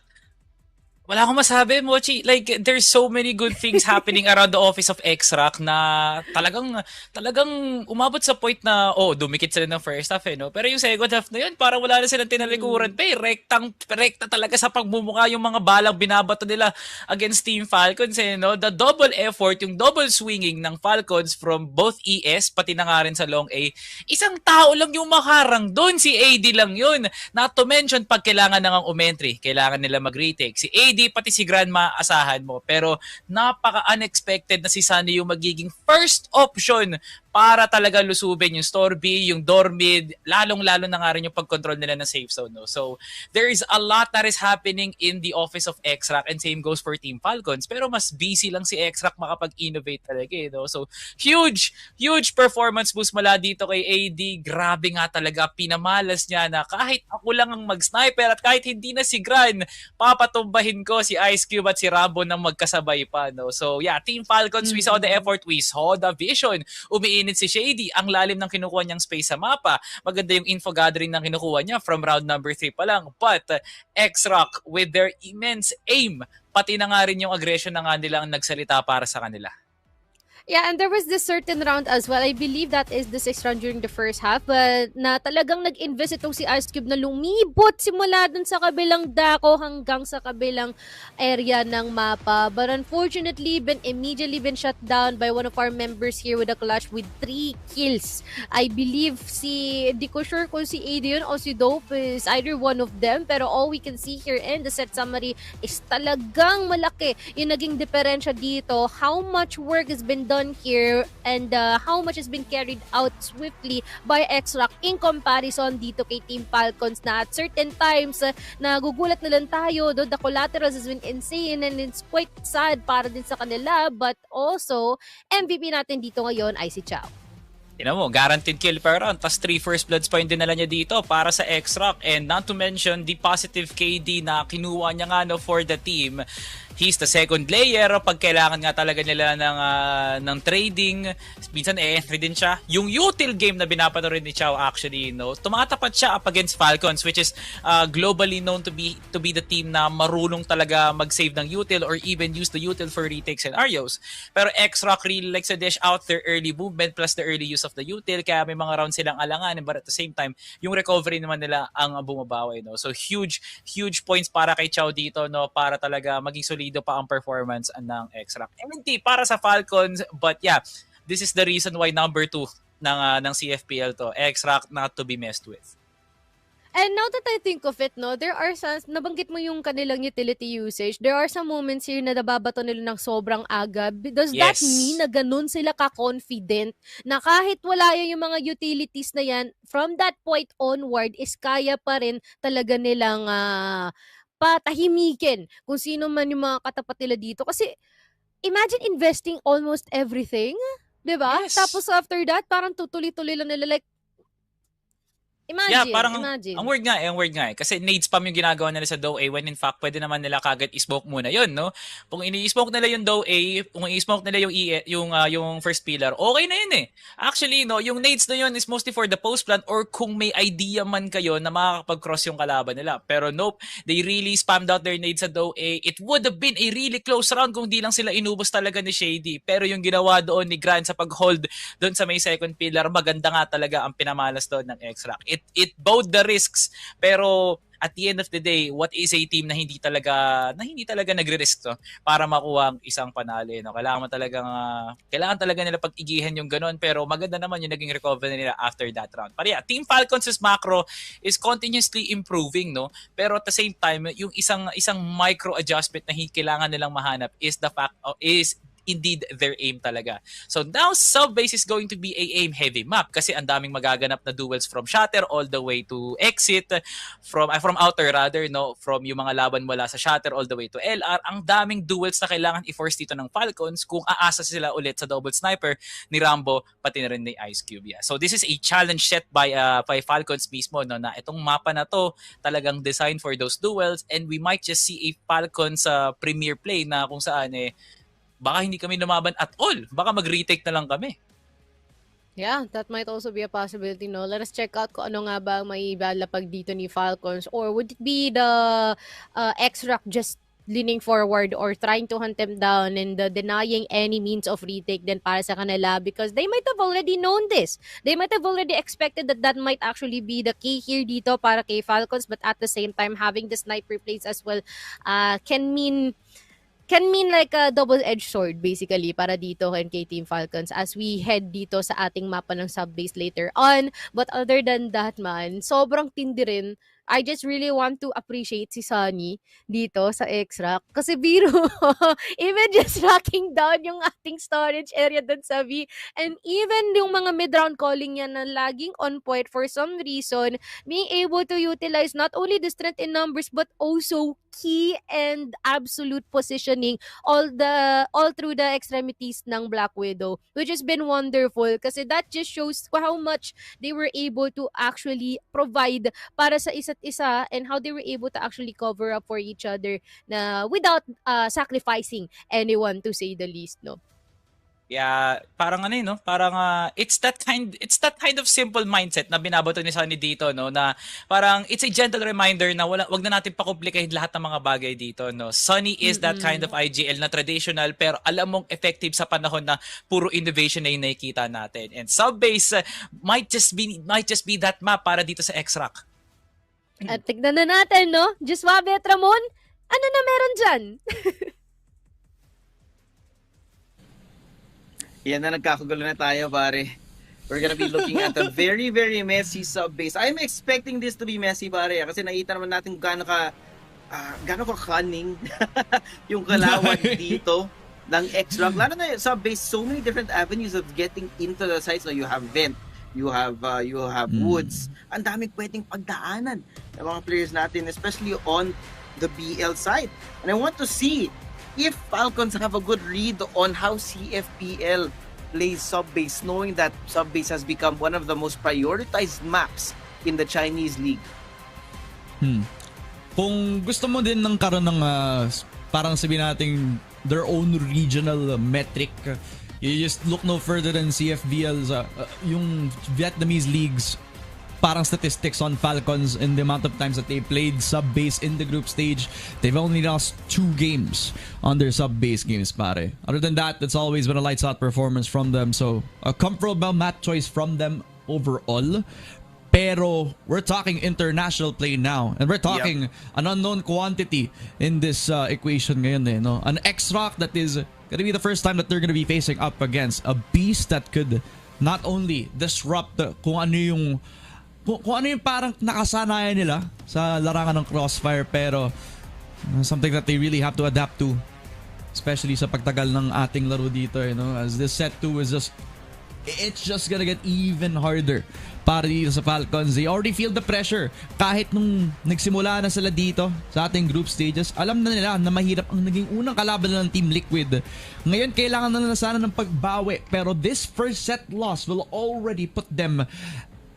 wala akong masabi, Mochi. Like, there's so many good things happening around the office of XROCK na talagang umabot sa point na, dumikit sila ng first half, no? Pero yung second half na yun, parang wala na silang tinalikuran. Rekta talaga sa pagmumukha yung mga balang binabato nila against Team Falcons, no? The double effort, yung double swinging ng Falcons from both ES, pati na nga rin sa long A, isang tao lang yung makarang doon, si AD lang yun. Not to mention, pag kailangan na ng umentry, kailangan nila mag-retake. Si AD pati si Grandma asahan mo. Pero napaka-unexpected na si Sunny yung magiging first option para talaga lusubin yung store B, yung door mid, lalong-lalo na nga rin yung pag-control nila ng safe zone. No? So, there is a lot that is happening in the office of XROCK and same goes for Team Falcons. Pero mas busy lang si XROCK makapag-innovate talaga. No? So, huge performance boost mula dito kay AD. Grabe nga talaga, pinamalas niya na kahit ako lang ang mag-sniper at kahit hindi na si Gran, papatumbahin ko si Ice Cube at si Rambo nang magkasabay pa. No? So, yeah, Team Falcons, we saw the effort, we saw the vision. Umiinit si Shady, ang lalim ng kinukuha niyang space sa mapa. Maganda yung info gathering ng kinukuha niya from round number 3 pa lang. But XROCK with their immense aim, pati na nga rin yung aggression na nga nilang nagsalita para sa kanila. Yeah, and there was this certain round as well. I believe that is the 6th round during the first half. But na talagang nag-invest itong si Ice Cube na lumibot simula dun sa kabilang dako hanggang sa kabilang area ng mapa. But unfortunately, immediately been shut down by one of our members here with a clutch with 3 kills. I believe di ko sure kung si Adrian o si Dope is either one of them. Pero all we can see here in the set summary is talagang malaki yung naging diferensya dito. How much work has been done here and how much has been carried out swiftly by XROCK in comparison dito kay Team Falcons na at certain times nagugulat na lang tayo, the collaterals has been insane and it's quite sad para din sa kanila, but also MVP natin dito ngayon ay si Chow. Tignan mo, guaranteed kill per round, tas 3 first bloods pa yung dinala niya dito para sa XROCK, and not to mention the positive KD na kinuha niya nga for the team. He's the second layer pag kailangan nga talaga nila ng trading. Minsan entry din siya. Yung util game na binapato rin ni Chow actually, tumatapat siya up against Falcons, which is globally known to be the team na marunong talaga mag-save ng util or even use the util for retake scenarios. Pero XROCK really likes to dish out their early movement plus the early use of the util, kaya may mga rounds silang alangan, but at the same time, yung recovery naman nila ang bumabawi. So huge points para kay Chow dito, para talaga maging solido pa ang performance ng XROCK. MNT para sa Falcons, but yeah, this is the reason why number 2 ng CFPL to, XROCK not to be messed with. And now that I think of it, there are some, nabanggit mo yung kanilang utility usage, there are some moments here na nababato nila ng sobrang aga. Does that mean na ganun sila ka-confident na kahit wala yung mga utilities na yan, from that point onward is kaya pa rin talaga nilang patahimikin kung sino man yung mga katapat nila dito? Kasi imagine investing almost everything Diba? Yes. Tapos after that, parang tutuloy-tuloy lang nila like, Yeah, parang imagine. ang word nga eh. Kasi nade spam yung ginagawa nila sa Doe A when in fact pwede naman nila kagad i-smoke muna yun, no? Kung ini-smoke nila yung Doe A, kung i-smoke nila yung yung first pillar, okay na yun eh. Actually, no, yung nades na yun is mostly for the post plant or kung may idea man kayo na makakapag-cross yung kalaban nila. Pero nope, they really spammed out their nades sa Doe A. It would have been a really close round kung di lang sila inubos talaga ni Shady. Pero yung ginawa doon ni Grant sa pag-hold doon sa may second pillar, maganda nga talaga ang pinamalas doon ng XROCK. It bowed the risks, pero at the end of the day, what is a team na hindi talaga nagre-risk to para makuha ang isang panalo, no? Kailangan talaga nila pag-igihan yung ganun, pero maganda naman yung naging recovery nila after that round. Pero yeah, Team Falcons' macro is continuously improving, no? Pero at the same time, yung isang micro adjustment na kailangan nilang mahanap is indeed their aim talaga. So now Subbase is going to be a aim heavy map kasi ang daming magaganap na duels from shatter all the way to exit, from outer rather, no, from yung mga laban mula sa shatter all the way to LR. Ang daming duels na kailangan i-force dito ng Falcons kung aasa sila ulit sa double sniper ni Rambo pati na rin ni Ice Cube. Yeah. So this is a challenge set by Falcons mismo, no, na itong mapa na to talagang designed for those duels, and we might just see a Falcons premier play na kung saan baka hindi kami lumaban at all. Baka mag-retake na lang kami. Yeah, that might also be a possibility, no? Let us check out kung ano nga ba ang may ibalapag dito ni Falcons, or would it be the XROCK just leaning forward or trying to hunt them down and denying any means of retake din para sa kanila, because they might have already known this. They might have already expected that might actually be the key here dito para kay Falcons, but at the same time, having the sniper plays as well can mean like a double-edged sword basically para dito kay Team Falcons as we head dito sa ating mapa ng Subbase later on. But other than that, man, sobrang tindi rin. I just really want to appreciate si Sunny dito sa XROCK. Kasi biro, even just locking down yung ating storage area dun sa V, and even yung mga mid-round calling niya na laging on point for some reason, being able to utilize not only the strength in numbers but also key and absolute positioning all through the extremities ng Black Widow, which has been wonderful kasi that just shows how much they were able to actually provide para sa isa't isa and how they were able to actually cover up for each other na without sacrificing anyone, to say the least, no? Yeah, parang no? Parang it's that kind of simple mindset na binabato ni Sunny dito, no, na parang it's a gentle reminder na wag na natin pakomplikahin lahat ng mga bagay dito, no. Sunny is that kind of IGL na traditional pero alam mong effective sa panahon na puro innovation na yung nakikita natin. And Subbase might just be that map para dito sa XROCK. At tignan na natin, no? Juswabe at Ramon, ano na meron dyan? Yan na, nagkakagulo na tayo, pare. We're gonna be looking at a very, very messy Subbase. I'm expecting this to be messy, pare. Kasi nakita naman natin gaano ka cunning yung kalawan dito ng XROCK. Lalo na yung Subbase, so many different avenues of getting into the sites. So you have vent, you have woods. Ang daming pwedeng pagdaanan ng mga players natin, especially on the BL side. And I want to see if Falcons have a good read on how CFPL plays Subbase, knowing that Subbase has become one of the most prioritized maps in the Chinese league. Kung gusto mo din ng karoon ng parang sabihin natin their own regional metric, you just look no further than CFBL's yung Vietnamese leagues parang statistics on Falcons and the amount of times that they played Subbase in the group stage. They've only lost 2 games on their Subbase games, pare. Other than that, it's always been a lights out performance from them. So a comfortable map choice from them overall. Pero we're talking international play now, and we're talking an unknown quantity in this equation ngayon, no? An XROCK that is gonna be the first time that they're gonna be facing up against a beast that could not only disrupt kung ano yung parang nakasanayan nila sa larangan ng Crossfire, pero something that they really have to adapt to, especially sa pagtagal ng ating laro dito, as this set 2 is just it's just gonna get even harder para dito sa Falcons. They already feel the pressure. Kahit nung nagsimula na sila dito sa ating group stages, alam na nila na mahirap ang naging unang kalaban ng Team Liquid. Ngayon, kailangan na nila sana ng pagbawi. Pero this first set loss will already put them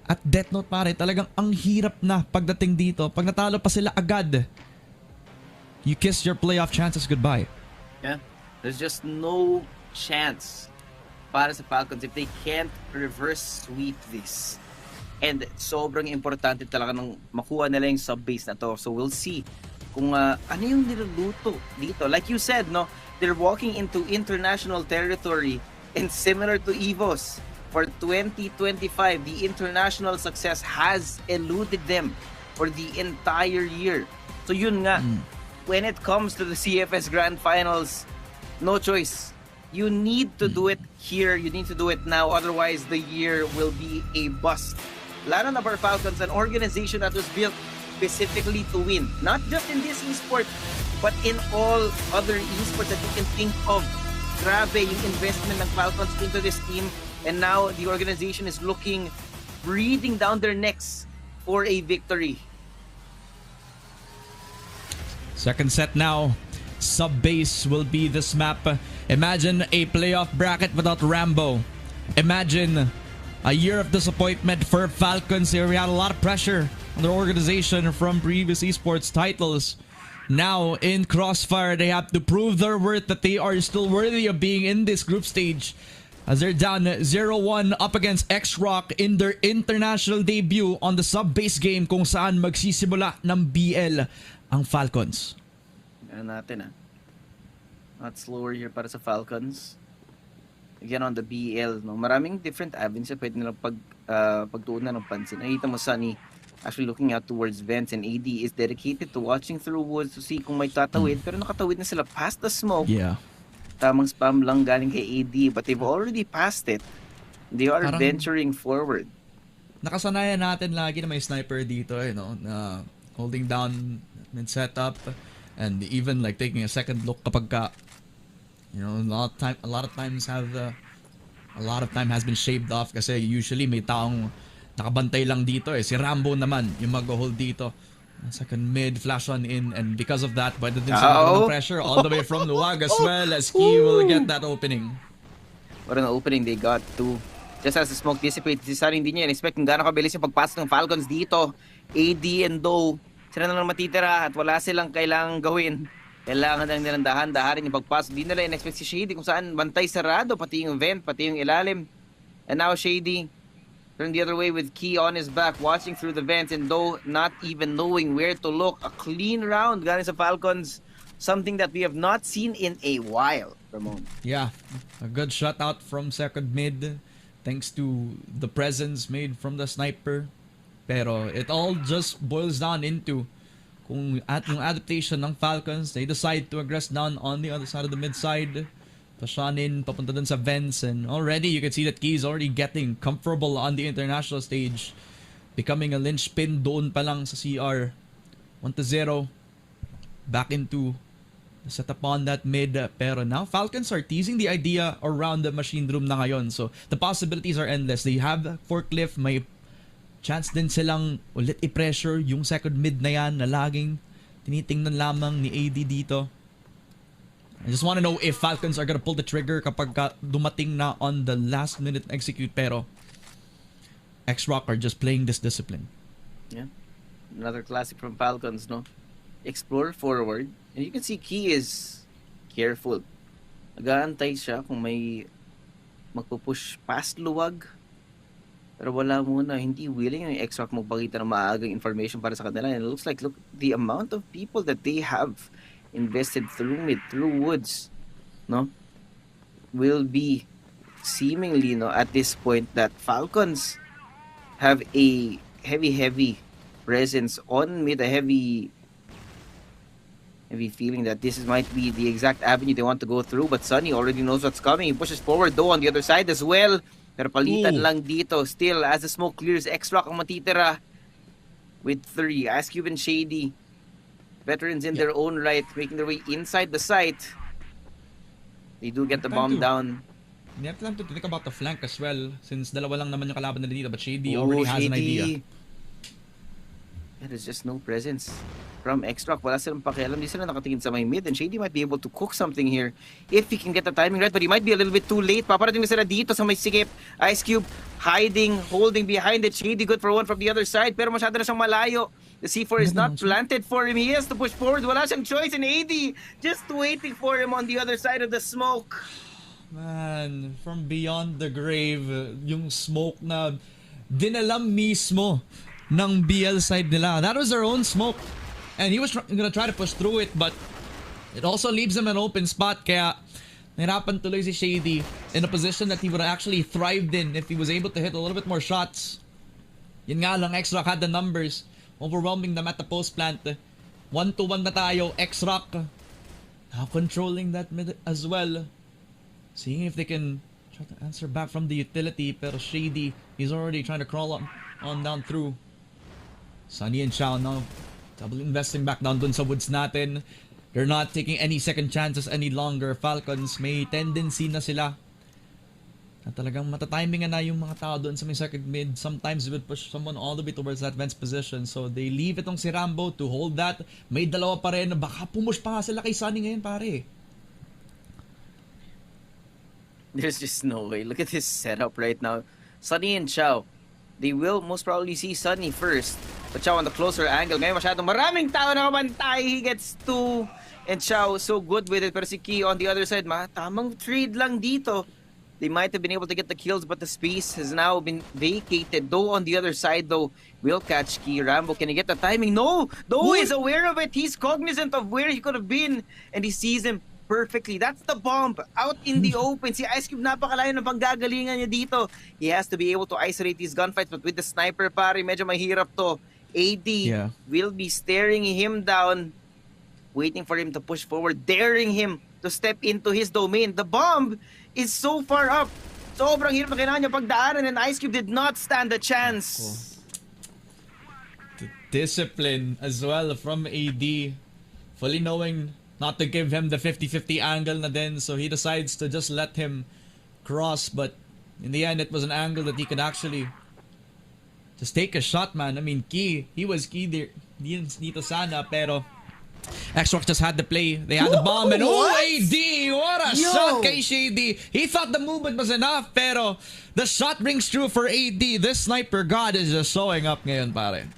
at death note, pare. Talagang ang hirap na pagdating dito. Pag natalo pa sila agad, you kiss your playoff chances goodbye. Yeah, there's just no chance para sa Falcons if they can't reverse sweep this. And sobrang importante talaga nang makuha nila yung sub-base na to. So we'll see kung ano yung niluluto dito. Like you said, no, they're walking into international territory, and similar to EVOS, for 2025, the international success has eluded them for the entire year. So yun nga, when it comes to the CFS Grand Finals, no choice. You need to do it here. You need to do it now. Otherwise, the year will be a bust. Lalo na for Falcons, an organization that was built specifically to win. Not just in this esport, but in all other esports that you can think of. Grabe yung investment ng Falcons into this team. And now, the organization is breathing down their necks for a victory. Second set now. Sub-base will be this map. Imagine a playoff bracket without Rambo. Imagine a year of disappointment for Falcons here. We had a lot of pressure on their organization from previous esports titles. Now in Crossfire, they have to prove their worth, that they are still worthy of being in this group stage, as they're down 0-1 up against XROCK in their international debut on the sub-base game, kung saan magsisimula ng BL ang Falcons. Ano natin not slower here para sa Falcons. Again, on the BL, no, maraming different avenues na pwede nilang pagtuunan ng pansin. Nakita mo, Sunny actually looking out towards vents, and AD is dedicated to watching through woods to see kung may tatawid, pero nakatawid na sila past the smoke. Yeah. Tamang spam lang galing kay AD, but they've already passed it. They are venturing forward. Nakasanayan natin lagi na may sniper dito, na holding down mid setup, and even like taking a second look kapag ka, a lot of time has been shaved off kasi usually may taong nakabantay lang dito si Rambo naman yung mag-hold dito. Second mid, flash on in, and because of that, pwede din sila ng pressure all the way from Luwag as well, as he will get that opening. What an opening they got too. Just as the smoke dissipates, si Sunny hindi niya in-expect kung gaano kabilis yung pagpasok ng Falcons dito. AD and Doe, sila na lang matitira at wala silang kailangang gawin. Kailangan lang nilang dahan-daharin yung pagpasok. Di nila in-expect si Shady kung saan bantay sarado, pati yung vent, pati yung ilalim. And now Shady turned the other way with Key on his back, watching through the vents, and though not even knowing where to look. A clean round galing sa Falcons. Something that we have not seen in a while, Ramon. Yeah, a good shutout from second mid, thanks to the presence made from the sniper. Pero it all just boils down into kung yung adaptation ng Falcons, they decide to aggress down on the other side of the mid side. Pasyanin, papunta dun sa vents, and already you can see that Key is already getting comfortable on the international stage, becoming a linchpin doon pa lang sa CR. 1-0, back into the setup on that mid, pero now Falcons are teasing the idea around the machine room na ngayon, so the possibilities are endless. They have forklift, may chance din silang ulit i-pressure yung second mid na yan na laging tinitingnan lamang ni AD dito. I just want to know if Falcons are gonna pull the trigger kapag dumating na on the last minute execute, pero XROCK are just playing this discipline. Yeah, another classic from Falcons, no? Explore forward, and you can see Key is careful. Nag-aantay siya kung may magpupush past Luwag. Pero wala muna, hindi willing yung XROCK magpakita ng maagang information para sa kanila. And it looks like, look, the amount of people that they have invested through mid, through woods, no, will be seemingly, no, at this point that Falcons have a heavy presence on mid, a heavy feeling that might be the exact avenue they want to go through. But Sunny already knows what's coming. He pushes forward though on the other side as well. Pero palitan lang dito. Still, as the smoke clears, XROCK ang matitira with 3. Ascube and Shady, veterans in their own right, making their way inside the site. They do get the bomb down. You have time to think about the flank as well, since dalawa lang naman yung kalaban nila dito, but Shady Oh, already has an Shady. idea. Yeah, there's just no presence from XROCK. Wala silang pakialam. Di sila nakatingin sa may mid, and Shady might be able to cook something here if he can get the timing right, but he might be a little bit too late. Paparating na sila dito sa may sikip. Ice Cube hiding, holding behind it. Shady good for one from the other side, pero masyado na siyang malayo. The C4 is not planted for him. He has to push forward. Wala siyang choice, and AD just waiting for him on the other side of the smoke. Man, from beyond the grave, yung smoke na dinalam mismo ng BL side nila. That was their own smoke. And he was gonna try to push through it, but it also leaves him an open spot. Kaya nahirapan tuloy si Shady in a position that he would have actually thrived in if he was able to hit a little bit more shots. Yun nga lang, XROCK had the numbers, overwhelming them at the post plant. 1-1 na tayo. XROCK now controlling that mid as well. Seeing if they can try to answer back from the utility, pero Shady, he's already trying to crawl on down through. Sunny and Chow now double investing back down dun sa woods natin. They're not taking any second chances any longer. Falcons, may tendency na sila na talagang matatimingan na yung mga tao doon sa may second mid. Sometimes they would push someone all the way towards that Vents position. So they leave itong si Rambo to hold that. May dalawa pa rin. Baka pumush pa nga sila kay Sunny ngayon, pare. There's just no way. Look at this setup right now. Sunny and Chow. They will most probably see Sunny first. But Chow on the closer angle. Ngayon masyadong maraming tao na kabantay. He gets two. And Chow so good with it. Pero si Key on the other side, tamang trade lang dito. They might have been able to get the kills, but the space has now been vacated. Though on the other side, though, will catch Key. Rambo, can he get the timing? No! Though he's aware of it. He's cognizant of where he could have been. And he sees him perfectly. That's the bomb out in the open. Si Ice Cube napakalayo ng panggagalingan niya dito. He has to be able to isolate these gunfights, but with the sniper pare, medyo mahirap to. AD will be staring him down, waiting for him to push forward, daring him to step into his domain. The bomb is so far up. Sobrang hirap na kailangan niya pagdaanan, and Ice Cube did not stand a chance. The discipline as well from AD, fully knowing not to give him the 50-50 angle na din, so he decides to just let him cross, but in the end it was an angle that he could actually just take a shot, man. I mean, he was key there dito sana, pero XROCK just had the play. They had the bomb, and AD, what a shot kay Shady. He thought the movement was enough, pero the shot rings true for AD. This sniper god is just showing up ngayon, pare.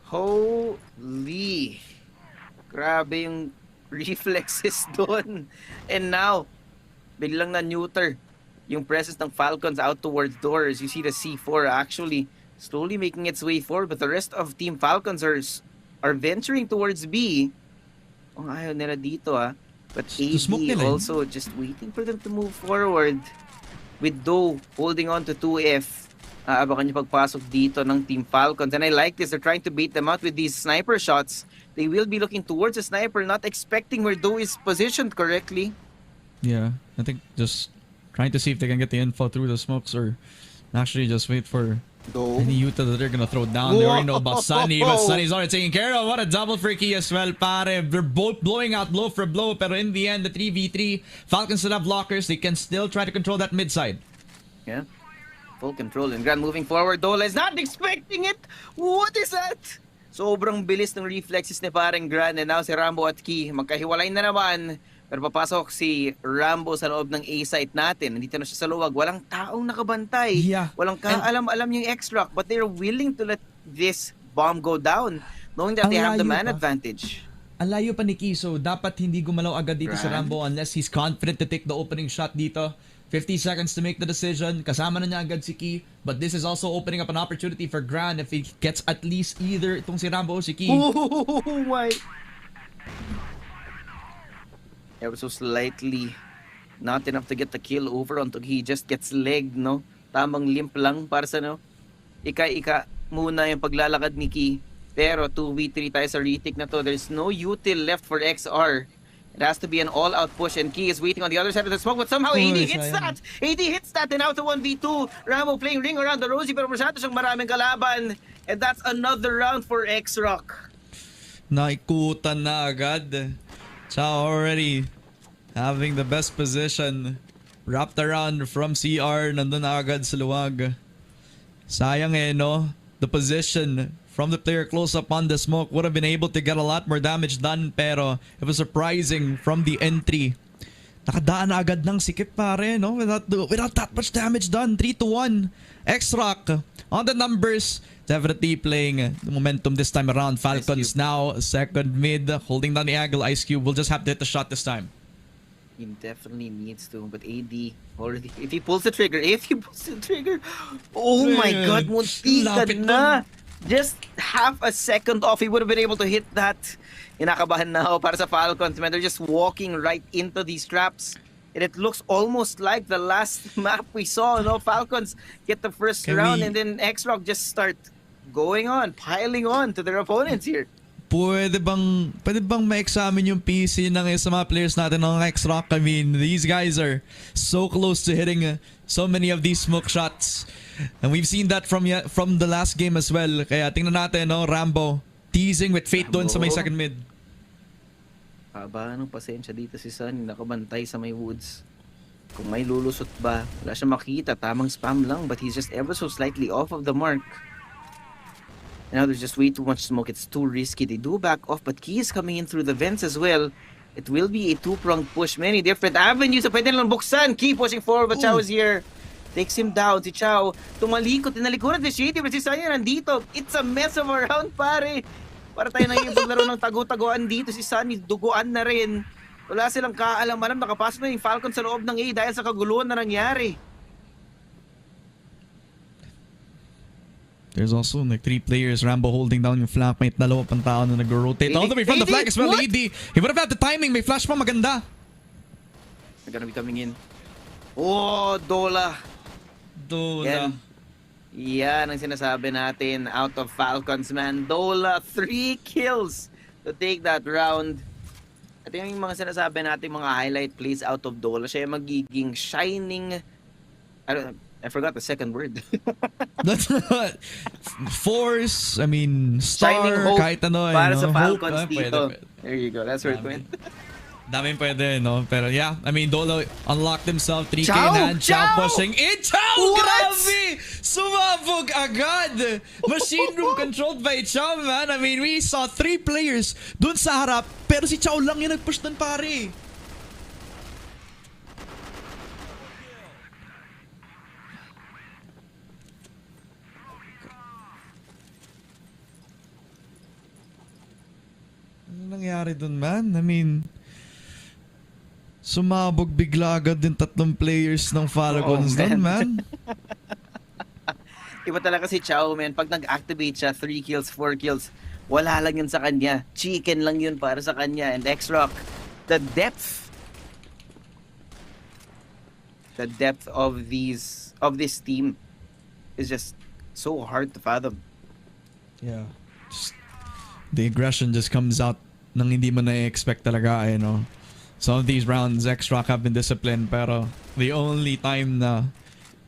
Holy, grabe yung reflexes doon. And now, biglang na-neuter yung presence ng Falcons out towards doors. You see the C4 actually slowly making its way forward, but the rest of Team Falcons are venturing towards B. Ayaw nila dito But AD also just waiting for them to move forward. With Doe holding on to 2F. Abangan niyo pagpasok dito ng Team Falcons. And I like this. They're trying to bait them out with these sniper shots. They will be looking towards the sniper, not expecting where Doe is positioned correctly. Yeah, I think just trying to see if they can get the info through the smokes, or actually just wait for any Utah that they're gonna throw down. They already know about Sunny, but Sunny's already taken care of. What a double for Key as well, pare. They're both blowing out blow for blow, pero in the end, the 3v3, Falcons still have blockers. They can still try to control that mid side. Yeah, full control. And Grand moving forward. Dola is not expecting it. What is that? Sobrang bilis ng reflexes ni pareng Grand, and now si Rambo at Key magkahiwalay na naman. Pero papasok si Rambo sa loob ng A-site natin. Nandito na siya sa luwag. Walang taong nakabantay. Yeah. Walang kaalam-alam yung XROCK. But they're willing to let this bomb go down, knowing that they have the man advantage. Ang layo pa ni Key, so dapat hindi gumalaw agad dito si Rambo unless he's confident to take the opening shot dito. 50 seconds to make the decision. Kasama na niya agad si Key. But this is also opening up an opportunity for Gran if he gets at least either itong si Rambo o si Key. Oh my! Ever so slightly not enough to get the kill over onto he just gets legged, no? Tamang limp lang para sa ika muna yung paglalakad ni Key. Pero 2v3 tayo sa retake na to. There's no util left for XR. It has to be an all-out push, and Key is waiting on the other side of the smoke, but somehow AD hits that! AD hits that, and out to 1v2. Rambo playing ring around the rosy, pero masyado siyang maraming kalaban. And that's another round for XROCK. Naikutan na agad. Chow already having the best position. Wrapped around from CR. Nandun na agad sa luwag. Sayang no? The position from the player close up on the smoke would have been able to get a lot more damage done, pero it was surprising from the entry. Nakadaan na agad ng sikip pare, no? Without that much damage done. 3-1. XROCK on the numbers. Definitely playing the momentum this time around. Falcons now second mid, holding down the angle. Ice Cube will just have to hit the shot this time. He definitely needs to, but AD already, if he pulls the trigger, oh my god, muntika na. Just half a second off, he would have been able to hit that. Inakabahan na para sa Falcons, man. They're just walking right into these traps. And it looks almost like the last map we saw, no? Falcons get the first round and then XROCK just start going on, piling on to their opponents here. Pwede bang ma-examine yung PC ng sa mga players natin ng XROCK? I mean, these guys are so close to hitting so many of these smoke shots. And we've seen that from the last game as well. Kaya tingnan natin, no? Rambo teasing with Fate doon sa may second mid. Haba ng pasensya dito si Sunny, nakabantay sa may woods. Kung may lulusot ba, wala siya makita, tamang spam lang, but he's just ever so slightly off of the mark. Now there's just way too much smoke. It's too risky. They do back off, but Key is coming in through the vents as well. It will be a two-pronged push. Many different avenues. Pwede lang buksan. Key pushing forward, but Chow is here. Takes him down. Si Chow tumalikot. Tinalikuran si Shady, but si Sanya nandito. It's a mess of a round, pare. Para tayo nakipaglaro ng tago-tagoan dito. Si Sunny, duguan na rin. Wala silang kaalam-alam. Nakapasok na yung Falcons sa loob ng A dahil sa kaguluhan na nangyari. There's also like 3 players. Rambo holding down yung flank. May dalawa pang tao na nag-rotate. All the way from the flank as well. AD. He would have had the timing. May flash pa maganda. They're gonna be coming in. Oh, Dola. Yan ang sinasabi natin out of Falcons, man. Dola, 3 kills to take that round. At yung mga sinasabi natin, mga highlight plays out of Dola. Siya yung magiging shining... I forgot the second word. That's force, I mean, star, shining hope kahit ano. para no? sa Falcons Hope, dito. pwede. There you go. That's where it went. Daming pwede, no? Pero yeah, I mean, Dolo unlocked himself. 3K Chow! in hand. Chow Chow! pushing in. Chow! What? Grabe! Sumabog agad! Machine room controlled by Chow, man. I mean, we saw 3 players dun sa harap, pero si Chow lang yung nag-push dun, pare. Ano nangyari dun, man? I mean, sumabog bigla agad din 3 players ng Falcons dun, man. Iba talaga si Chow, man. Pag nag-activate siya, 3 kills, 4 kills, wala lang yun sa kanya. Chicken lang yun para sa kanya. And XROCK, the depth of this team is just so hard to fathom. Yeah. The aggression just comes out nang hindi mo na-expect talaga, no? Some of these rounds, XROCK have been disciplined, pero the only time na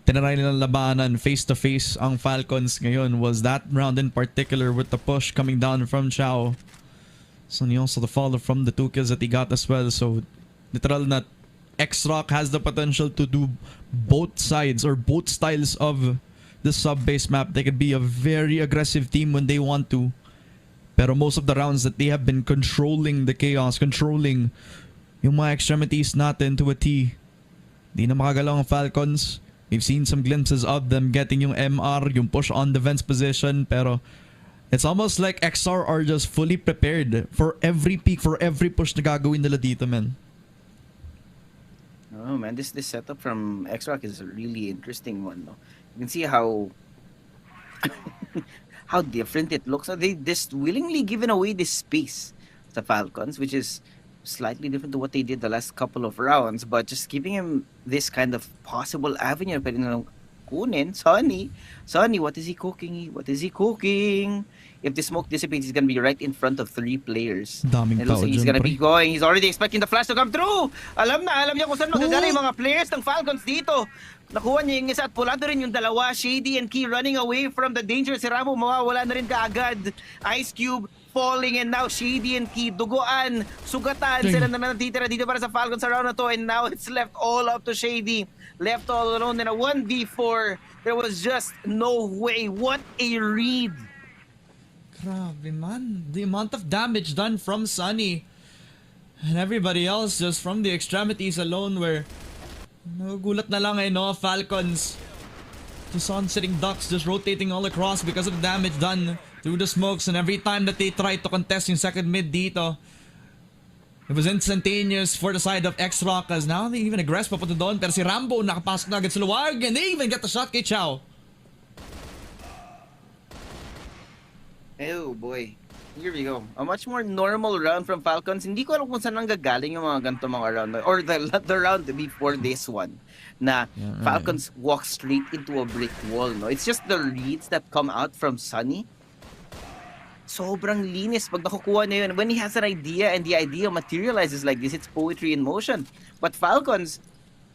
tinaray nilang labanan face-to-face ang Falcons ngayon was that round in particular with the push coming down from Chow. So also the follow from the 2 kills that he got as well. So literal na XROCK has the potential to do both sides or both styles of the sub-base map. They could be a very aggressive team when they want to. Pero most of the rounds that they have been controlling the chaos, controlling yung mga extremities natin to a T. Di na makagalaw ang Falcons. We've seen some glimpses of them getting yung MR, yung push on defense position, pero it's almost like XR are just fully prepared for every peak, for every push na gagawin nila dito, man. Oh man, this setup from XROCK is a really interesting one. No? You can see how how different it looks. They just willingly given away this space to Falcons, which is slightly different to what they did the last couple of rounds, but just giving him this kind of possible avenue. Pwede na lang kunin. Sunny, what is he cooking? What is he cooking? If the smoke dissipates, he's gonna be right in front of 3 players. Daming And it looks tao like he's dyan, gonna pre. be going. He's already expecting the flash to come through. Alam niya kung saan magagala yung mga players ng Falcons dito. Nakuha niya yung isa at pulado rin yung dalawa. Shady and Key running away from the danger. Si Ramo mawawala na rin kaagad. Ice Cube falling, and now Shady and Key, duguan, sugatan, sila na natitira dito para sa Falcons around na to, and now it's left all up to Shady. Left all alone in a 1v4. There was just no way. What a read. Grabe man. The amount of damage done from Sunny. And everybody else just from the extremities alone were nagugulat na lang no? Falcons. Just on sitting ducks just rotating all across because of the damage done through the smokes, and every time that they tried to contest yung second mid dito, it was instantaneous for the side of XROCK, as now they even aggress papunta doon, pero si Rambo nakapasok na agad sa luwag, and they even get the shot kay Chow. Oh boy. Here we go. A much more normal round from Falcons. Hindi ko alam kung saan nanggagaling yung mga ganito mga round. Or the round before this one. Na Falcons walk straight into a brick wall. No? It's just the reads that come out from Sunny. Sobrang linis pag nakukuha niya yun. When he has an idea and the idea materializes like this, it's poetry in motion. But Falcons,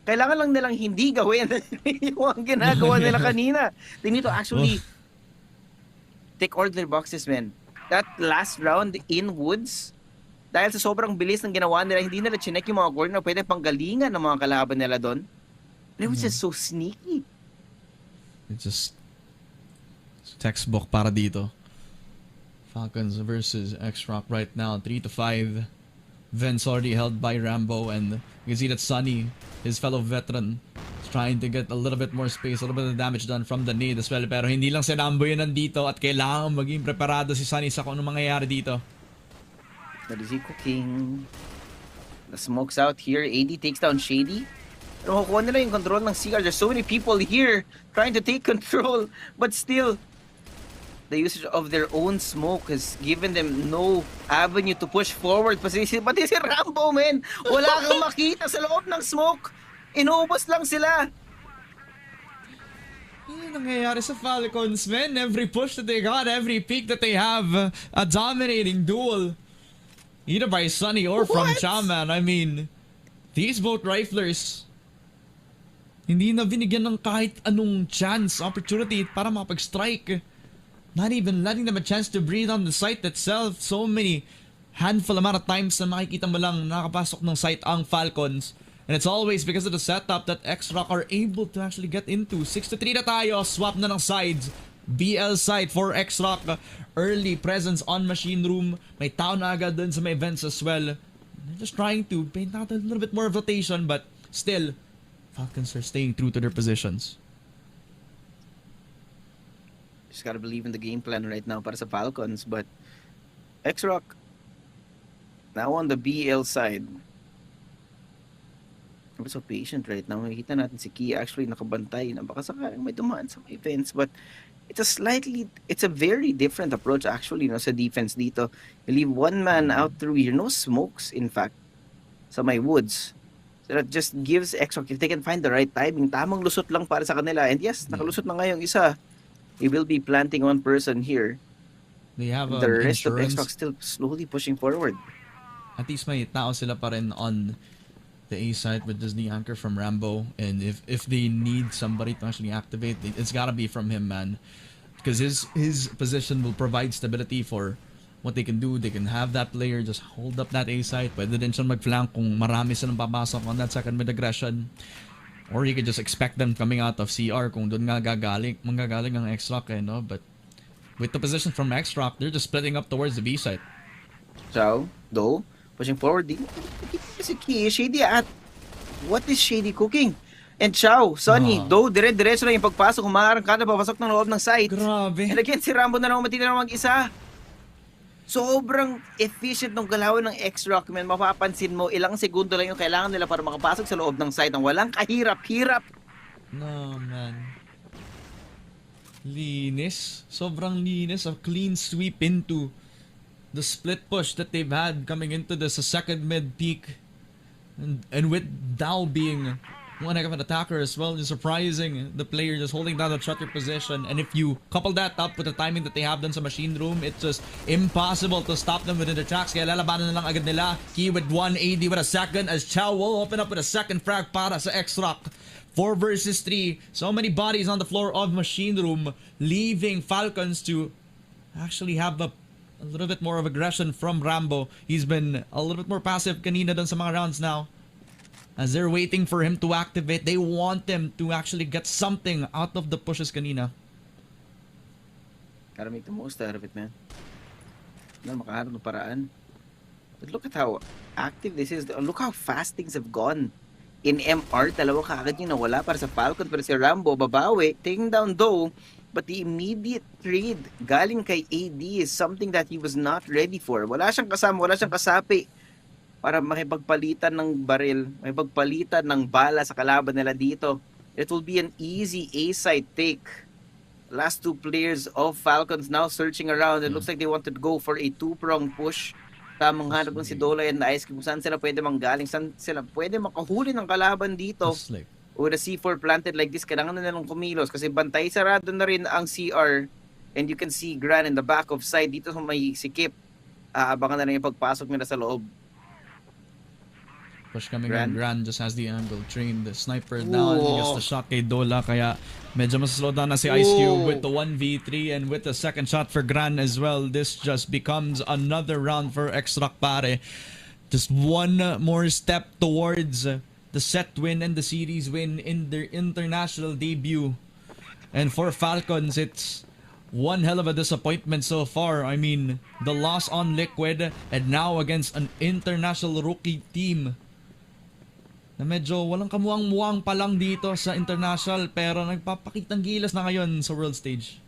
kailangan lang nilang hindi gawin yung ginagawa nila kanina. They need to actually take all their boxes, man. That last round in Woods, dahil sa sobrang bilis ng ginawa nila, hindi nila chinek yung mga corner na pwede panggalingan ng mga kalaban nila doon. It was just so sneaky. It's just textbook para dito. Falcons versus XROCK right now, 3-5. Vince already held by Rambo, and you can see that Sunny, his fellow veteran, is trying to get a little bit more space, a little bit of damage done from the nade as well. Pero hindi lang si Rambo yun nandito, at kailangan maging preparado si Sunny sa kung anong mangyayari dito. That is he cooking. The smoke's out here. AD takes down Shady. Pero makukuha nila yung control ng CR. There's so many people here trying to take control, but still, the usage of their own smoke has given them no avenue to push forward. Pati si Rambo, man! Wala kang makita sa loob ng smoke! Inuubos lang sila! Ano nangyayari sa Falcons, man? Every push that they got, every peak that they have, a dominating duel. Either by Sunny or from Chaman. I mean, these both riflers, hindi na binigyan ng kahit anong chance, opportunity para makapag-strike. Not even letting them a chance to breathe on the site itself. So many handful amount of times na makikita mo lang nakapasok ng site ang Falcons. And it's always because of the setup that XROCK are able to actually get into. 6-3 na tayo. Swap na ng sides. BL side for XROCK. Early presence on machine room. May tao na agad dun sa may events as well. They're just trying to paint out a little bit more of rotation, but still, Falcons are staying true to their positions. Just gotta believe in the game plan right now para sa Falcons, but XROCK now on the BL side. We're so patient right now. Makikita natin si Key actually nakabantay na baka sakaling may dumaan sa mga events, but it's a very different approach actually no, sa defense dito. You leave one man out through here, no smokes in fact, sa may woods. So that just gives XROCK, if they can find the right timing, tamang lusot lang para sa kanila. And yes, nakalusot na nga yung isa. He will be planting one person here. They have the rest insurance. of XROCK still slowly pushing forward. At least may tao sila pa rin on the A side with this the anchor from Rambo, and if they need somebody to actually activate, it's gotta be from him, man, because his position will provide stability for what they can do. They can have that player just hold up that A side. Pwede din siya mag-flank kung marami silang papasok on that second mid aggression. Or you could just expect them coming out of CR kung doon nga manggagaling ang XROCK, no? But with the position from XROCK, they're just splitting up towards the B side. So, though, pushing forward, si Key, Shady at what is Shady cooking? And Chow, Sunny, though, dire-diretso lang yung pagpasok, umaarangkada papasok ng loob ng site. Grabe. And again, si Rambo na naman matitira ng mag-isa. Sobrang efficient ng galawan ng XROCK, man. Mapapansin mo, ilang segundo lang yung kailangan nila para makapasok sa loob ng site ng walang kahirap-hirap. No, man. Linis. Sobrang linis. A clean sweep into the split push that they've had coming into this second mid peak. And with Dow being one heck of an attacker as well, just surprising the player just holding down the shutter position. And if you couple that up with the timing that they have done sa machine room, it's just impossible to stop them within the tracks. Kaya lalabanan na lang agad nila. Key with 1 AD with a second, as Chow will open up with a second frag para sa XROCK. 4 versus 3. So many bodies on the floor of machine room, leaving Falcons to actually have a a little bit more of aggression from Rambo. He's been a little bit more passive kanina dun sa mga rounds now. As they're waiting for him to activate, they want him to actually get something out of the pushes kanina. Gotta make the most out of it, man. No, makahanap ng paraan. But look at how active this is. Look how fast things have gone. In MR, dalawa kaagad yung nawala para sa Falcons. Pero si Rambo, babawi, taking down though. But the immediate trade galing kay AD is something that he was not ready for. Wala siyang kasama, wala siyang kasapi para makipagpalitan ng baril, makipagpalitan ng bala sa kalaban nila dito. It will be an easy A-side take. Last two players of Falcons now searching around. It looks like they wanted to go for a two-prong push. Tamang hanap ng si Dola and Ice kung saan sila pwede manggaling, saan sila pwede makahuli ng kalaban dito. Just like, With a C4 planted like this, kailangan na nilang kumilos kasi bantay sarado na rin ang CR and you can see Gran in the back of side dito sa may sikip. Abangan na rin yung pagpasok nila sa loob. push coming Gran. on. Gran just has the angle. Train the sniper down. He gets the shot kay Dola. Kaya medyo mas slow down na si Ice Cube with the 1v3 and with the second shot for Gran as well. This just becomes another round for XROCK pare. Just one more step towards the set win and the series win in their international debut. And for Falcons, it's one hell of a disappointment so far. I mean, the loss on Liquid and now against an international rookie team na medyo walang kamuwang-muwang pa lang dito sa international pero nagpapakitang gilas na ngayon sa world stage.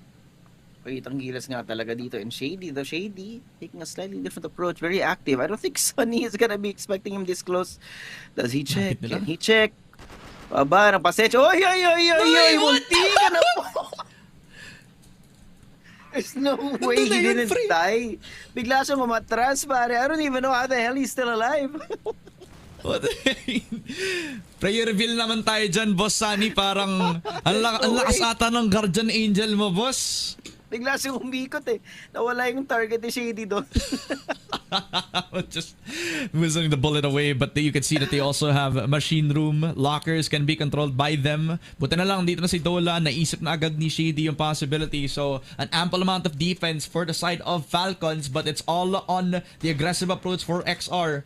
Pakitang gilas nga talaga dito. And Shady, the Shady taking a slightly different approach. Very active. I don't think Sunny is gonna be expecting him this close. Does he check? Lapit nila. Can he check? Baba ng pasecho. Oy, oy, oy, oy, oy! Munti ka na po! There's no way he didn't die. Bigla siya mamatras, pare. I don't even know how the hell he's still alive. What the Prayer reveal naman tayo dyan, Boss Sunny. Parang ang lakas ata ng Guardian Angel mo, boss. Bigla siyang umikot eh. Nawala yung target ni Shady doon. Just whizzing the bullet away, but you can see that they also have machine room. Lockers can be controlled by them. Buti na lang dito na si Dola, naisip na agad ni Shady yung possibility. So an ample amount of defense for the side of Falcons, but it's all on the aggressive approach for XR.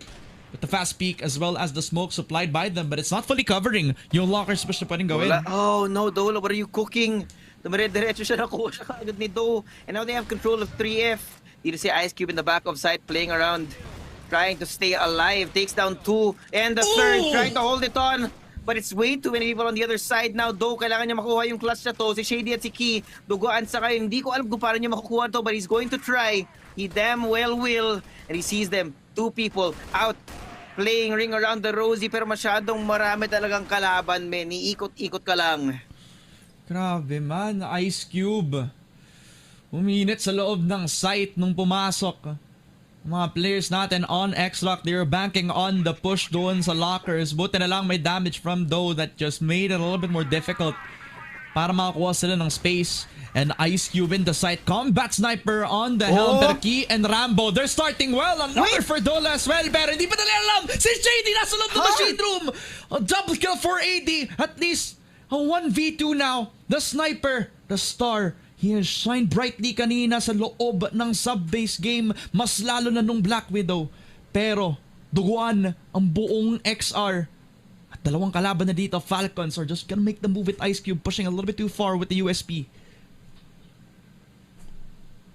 With the fast peak as well as the smoke supplied by them, but it's not fully covering yung lockers push na pwedeng gawin. Oh no, Dola, what are you cooking? Dumire-diretso siya, nakuha siya kaagad ni Do. And now they have control of 3F. Dito si Ice Cube in the back of site playing around, trying to stay alive. Takes down 2 and the third, trying to hold it on. But it's way too many people on the other side now. Do, kailangan niya makuha yung clutch na to. Si Shady at si Key, duguan sa kayo. Hindi ko alam kung paano niya makukuha to, but he's going to try. He damn well will. And he sees them, 2 people out. Playing ring around the rosy, pero masyadong marami talagang kalaban, men. Iikot-ikot ka lang. Grabe man, Ice Cube. Uminit sa loob ng site nung pumasok. Mga players natin on XROCK, they're banking on the push doon sa lockers. Buti na lang may damage from Doe that just made it a little bit more difficult para makakuha sila ng space. And Ice Cube in the site. Combat Sniper on the helm. Pero Key and Rambo, they're starting well. Another for Dola as well. Pero hindi pa nila alam. Si Shady nasa loob ng machine room. A double kill for AD. At least a 1v2 now. The Sniper, the Star, he has shined brightly kanina sa loob ng sub-base game. Mas lalo na nung Black Widow. Pero duguan ang buong XR. At dalawang kalaban na dito, Falcons are just gonna make the move with Ice Cube, pushing a little bit too far with the USP.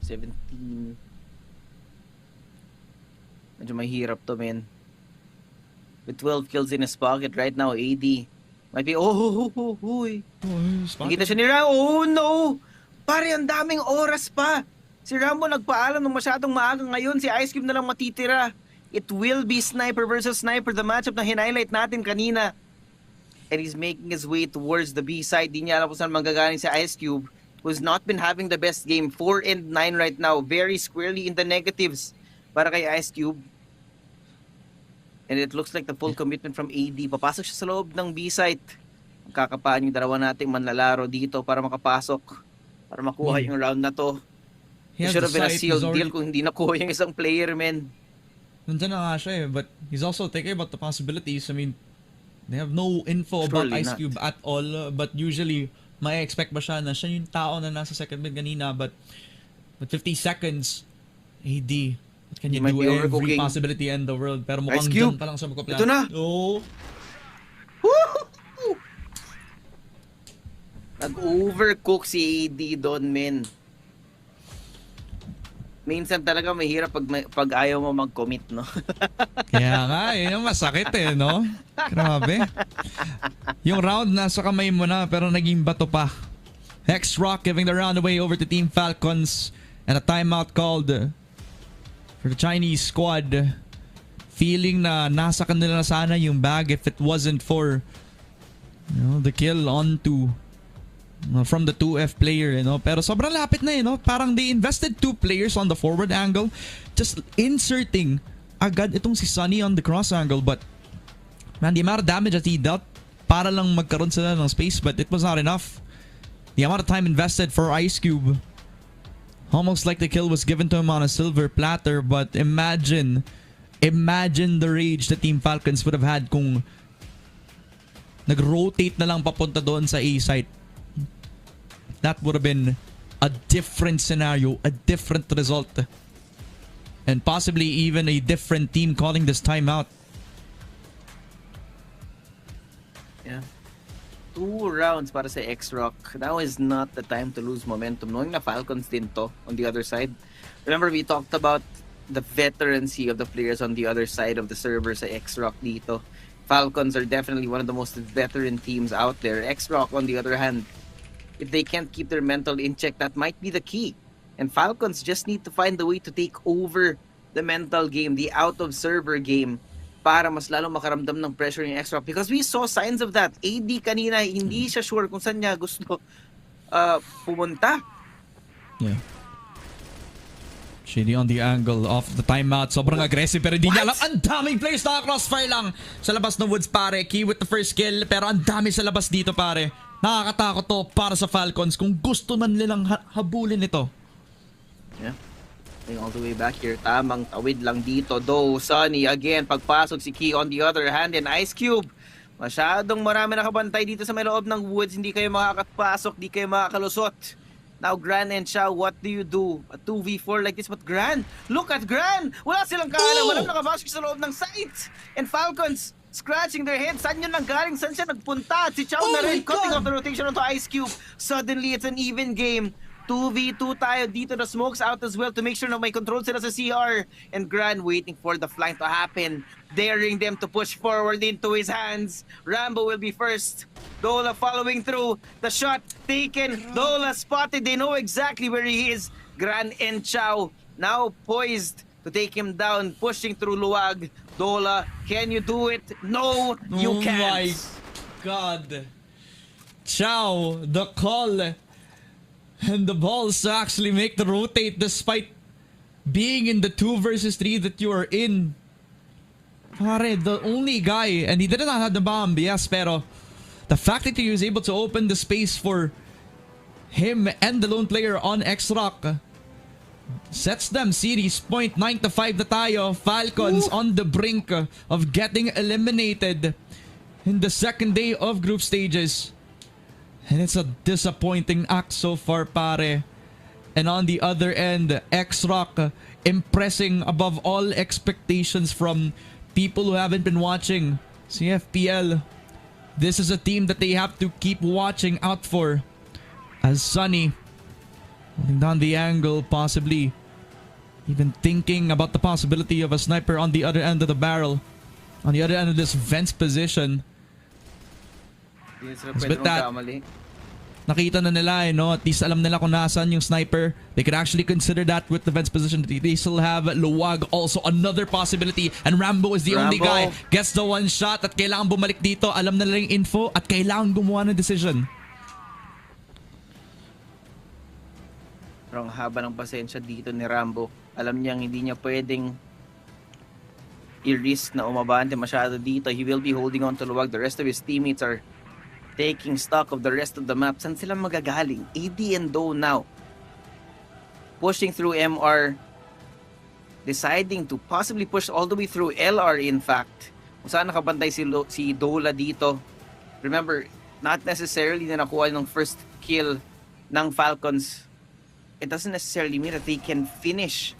17. Medyo mahirap to, men. With 12 kills in his pocket right now, AD might be, nakita siya ni Rambo. Oh no! Pare, ang daming oras pa. Si Rambo nagpaalam ng masyadong maaga ngayon. Si Ice Cube na lang matitira. It will be sniper versus sniper. The matchup na hinighlight natin kanina. And he's making his way towards the B side. Di niya alam kung saan manggagaling si Ice Cube, who's not been having the best game. 4 and 9 right now. Very squarely in the negatives para kay Ice Cube. And it looks like the full commitment from AD. Papasok siya sa loob ng B-site. Kakapaan yung dalawa nating manlalaro dito para makapasok. Para makuha yung round na to. It should have been a sealed deal kung hindi nakuha yung isang player, men. Nandyan na nga siya eh. But he's also thinking about the possibilities. I mean, they have no info about Surely Ice not. Cube at all. But usually, may expect ba siya na siya yung tao na nasa second mid kanina. But with 50 seconds, AD, what can you Might do? be Every overcooking. possibility in the world. Pero mukhang Ice Cube. dyan pa lang siya magpa-plan. Ito na. Oh. Woo! Nag-overcook si AD doon, men. Minsan talaga mahirap pag ayaw mo mag-commit, no? Kaya nga, yung masakit no? Grabe. Yung round nasa kamay mo na pero naging bato pa. XROCK giving the round away over to Team Falcons and a timeout called for the Chinese squad. Feeling na nasa kanila na sana yung bag if it wasn't for the kill onto from the 2F player, pero sobrang lapit na parang they invested 2 players on the forward angle, just inserting agad itong si Sunny on the cross angle, but man, the amount of damage that he dealt para lang magkaroon sila ng space, but it was not enough. The amount of time invested for Ice Cube, almost like the kill was given to him on a silver platter, but imagine the rage the Team Falcons would have had kung nag-rotate na lang papunta doon sa A site. That would have been a different scenario, a different result, and possibly even a different team calling this timeout. Yeah. 2 rounds para sa XROCK. Now is not the time to lose momentum. Knowing na Falcons din to on the other side. Remember, we talked about the veterancy of the players on the other side of the server sa XROCK dito. Falcons are definitely one of the most veteran teams out there. XROCK, on the other hand, if they can't keep their mental in check, that might be the key. And Falcons just need to find a way to take over the mental game, the out-of-server game, para mas lalong makaramdam ng pressure yung XROCK. Because we saw signs of that. AD kanina, hindi siya sure kung saan niya gusto pumunta. Yeah. Shady on the angle of the timeout. Sobrang aggressive pero hindi niya alam. Ang daming players na crossfire lang sa labas ng woods, pare. Key with the first kill pero ang dami sa labas dito, pare. Nakakatakot to para sa Falcons kung gusto man nilang habulin ito. Yeah. Going all the way back here. Tamang tawid lang dito. Though, Sunny, again, pagpasok si Key on the other hand, and Ice Cube. Masyadong marami nakabantay dito sa may loob ng woods. Hindi kayo makakapasok, hindi kayo makakalusot. Now, Gran and Xiao, what do you do? A 2v4 like this, but Gran, look at Gran! Wala silang kaalam, walang nakapasok sa loob ng site. And Falcons, scratching their head. Saan yun nanggaling? Saan siya nagpunta? Si Chow na rin, cutting off the rotation onto Ice Cube. Suddenly, it's an even game. 2v2 tayo dito. The smokes out as well to make sure na may control sila sa CR. And Gran waiting for the flank to happen. Daring them to push forward into his hands. Rambo will be first. Dola following through. The shot taken. Dola spotted. They know exactly where he is. Gran and Chow now poised to take him down, pushing through Luwag. Dola, can you do it? No, you can't. Oh my God. Chow, the call. And the balls to actually make the rotate despite being in the 2 versus 3 that you are in. Pare, the only guy, and he didn't have the bomb, yes, pero the fact that he was able to open the space for him and the lone player on XROCK sets them series point. 9-5 na tayo. Falcons on the brink of getting eliminated in the second day of group stages. And it's a disappointing act so far, pare. And on the other end, XROCK impressing above all expectations from people who haven't been watching CFPL. This is a team that they have to keep watching out for. As Sunny holding down the angle, possibly even thinking about the possibility of a sniper on the other end of the barrel, on the other end of this vents position. But that, nakita na nila, at least alam nila kung nasaan yung sniper. They could actually consider that with the vents position. They still have Luwag, also another possibility. And Rambo is the only guy. Gets the one shot at kailangan bumalik dito. Alam na nila yung info at kailangan gumawa ng decision. Pero ang haba ng pasensya dito ni Rambo. Alam niyang hindi niya pwedeng i-risk na umabante masyado dito. He will be holding on to Luwag. The rest of his teammates are taking stock of the rest of the map. Saan sila magagaling? AD and Do now. Pushing through MR. Deciding to possibly push all the way through LR, in fact. Kung saan nakabantay si Dola dito. Remember, not necessarily na nakuha ng first kill ng Falcons. It doesn't necessarily mean that they can finish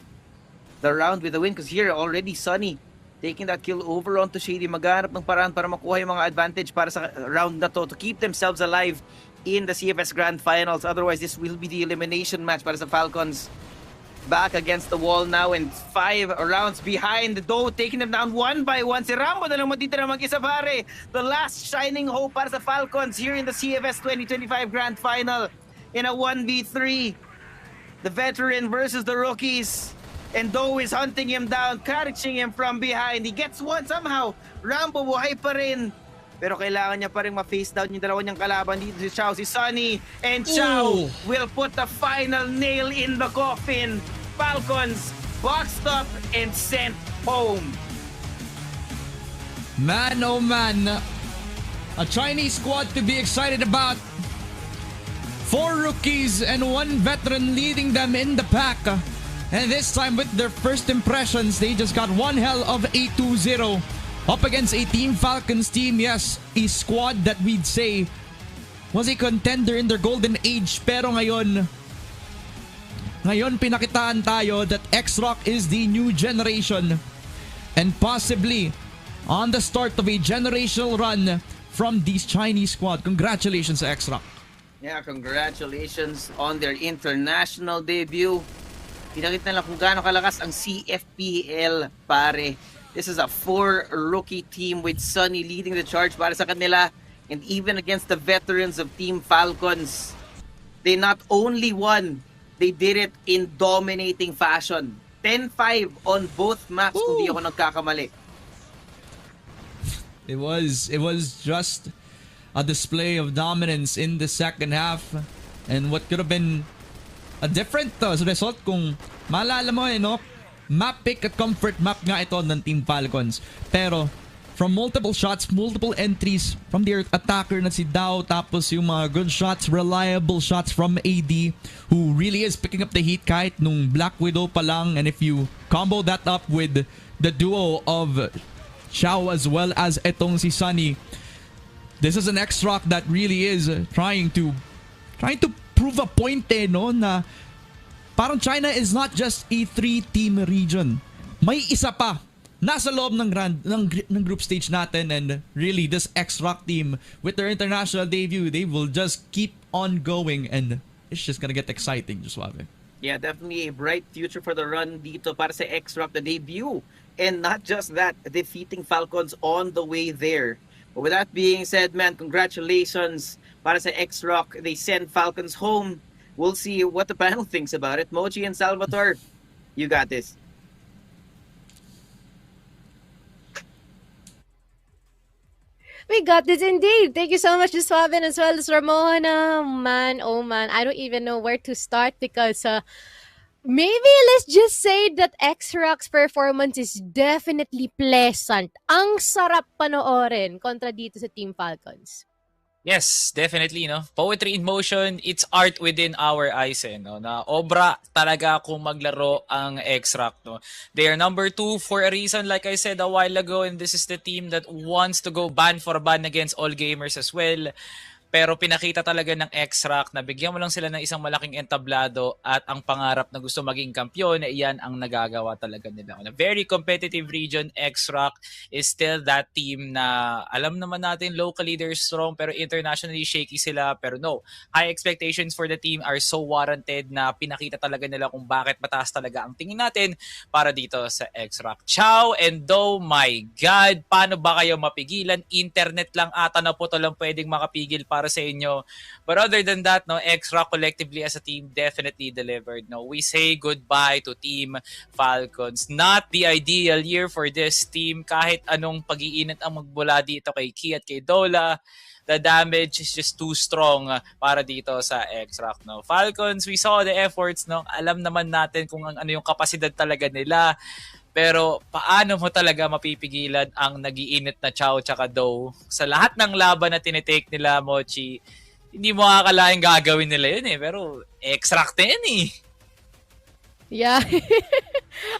the round with the win, because here already Sunny taking that kill over onto Shady. Maghanap ng paraan para makuha yung mga advantage para sa round na to keep themselves alive in the CFS Grand Finals. Otherwise, this will be the elimination match para sa Falcons. Back against the wall now and 5 rounds behind, though taking them down one by one. Si Rambo na lang matitira mag-isa, pare. The last shining hope para sa Falcons here in the CFS 2025 Grand Final in a 1v3. The veteran versus the rookies. And Doe is hunting him down, catching him from behind. He gets one somehow. Rambo buhay pa rin. Pero kailangan niya pa rin ma-face down yung dalawa niyang kalaban dito, si Chow, si Sunny. And Chow will put the final nail in the coffin. Falcons boxed up and sent home. Man, oh man. A Chinese squad to be excited about. 4 rookies and 1 veteran leading them in the pack. And this time with their first impressions, they just got one hell of a 2-0 up against a Team Falcons team. Yes, a squad that we'd say was a contender in their golden age. Pero ngayon pinakitaan tayo that XROCK is the new generation and possibly on the start of a generational run from this Chinese squad. Congratulations to XROCK. Yeah, congratulations on their international debut. Pinakita nila kung gaano kalakas ang CFPL, pare. This is a 4-rookie team with Sunny leading the charge para sa kanila. And even against the veterans of Team Falcons, they not only won, they did it in dominating fashion. 10-5 on both maps kung di ako nagkakamali. It was just a display of dominance in the second half. And what could have been a different result kung maalala mo no? Map pick at comfort map nga ito ng Team Falcons. Pero from multiple shots, multiple entries from their attacker na si Dao, tapos yung mga good shots, reliable shots from AD, who really is picking up the heat kahit nung Black Widow pa lang. And if you combo that up with the duo of Xiao as well as etong si Sunny, this is an XROCK that really is trying to prove a point no, na parang China is not just a 3-team region. May isa pa nasa loob ng group stage natin, and really this XROCK team with their international debut, they will just keep on going and it's just gonna get exciting, Josuave. Yeah, definitely a bright future for the run dito para sa XROCK, the debut. And not just that, defeating Falcons on the way there. But with that being said, man, congratulations para sa XROCK. They send Falcons home. We'll see what the panel thinks about it. Mochi and Salvatore, you got this. We got this indeed. Thank you so much, Suaven, as well as Ramona. Man, oh man, I don't even know where to start because maybe let's just say that XROCK's performance is definitely pleasant. Ang sarap panoorin kontra dito sa Team Falcons. Yes, definitely, no. Poetry in motion, it's art within our eyes, no. Na obra talaga kung maglaro ang XROCK, no. They are number 2 for a reason, like I said a while ago, and this is the team that wants to go ban for ban against all gamers as well. Pero pinakita talaga ng XROCK na bigyan mo lang sila ng isang malaking entablado at ang pangarap na gusto maging kampiyon, iyan ang nagagawa talaga nila. On a very competitive region, XROCK is still that team na alam naman natin locally they're strong pero internationally shaky sila. Pero no, high expectations for the team are so warranted na pinakita talaga nila kung bakit mataas talaga ang tingin natin para dito sa XROCK. Ciao and Do, my God, paano ba kayo mapigilan? Internet lang ata na po to lang pwedeng makapigil para sa inyo. But other than that, no, XROCK collectively as a team definitely delivered. No, we say goodbye to Team Falcons. Not the ideal year for this team. Kahit anong pag-iinit ang magbula dito kay Ki at kay Dola, the damage is just too strong para dito sa XROCK. No, Falcons, we saw the efforts. No, alam naman natin kung ano yung kapasidad talaga nila. Pero paano mo talaga mapipigilan ang nag-iinit na Chow tsaka Do? Sa lahat ng laban na tinitake nila, Mochi, hindi mo akalain gagawin nila yun eh. Pero XROCK din eh. Yeah.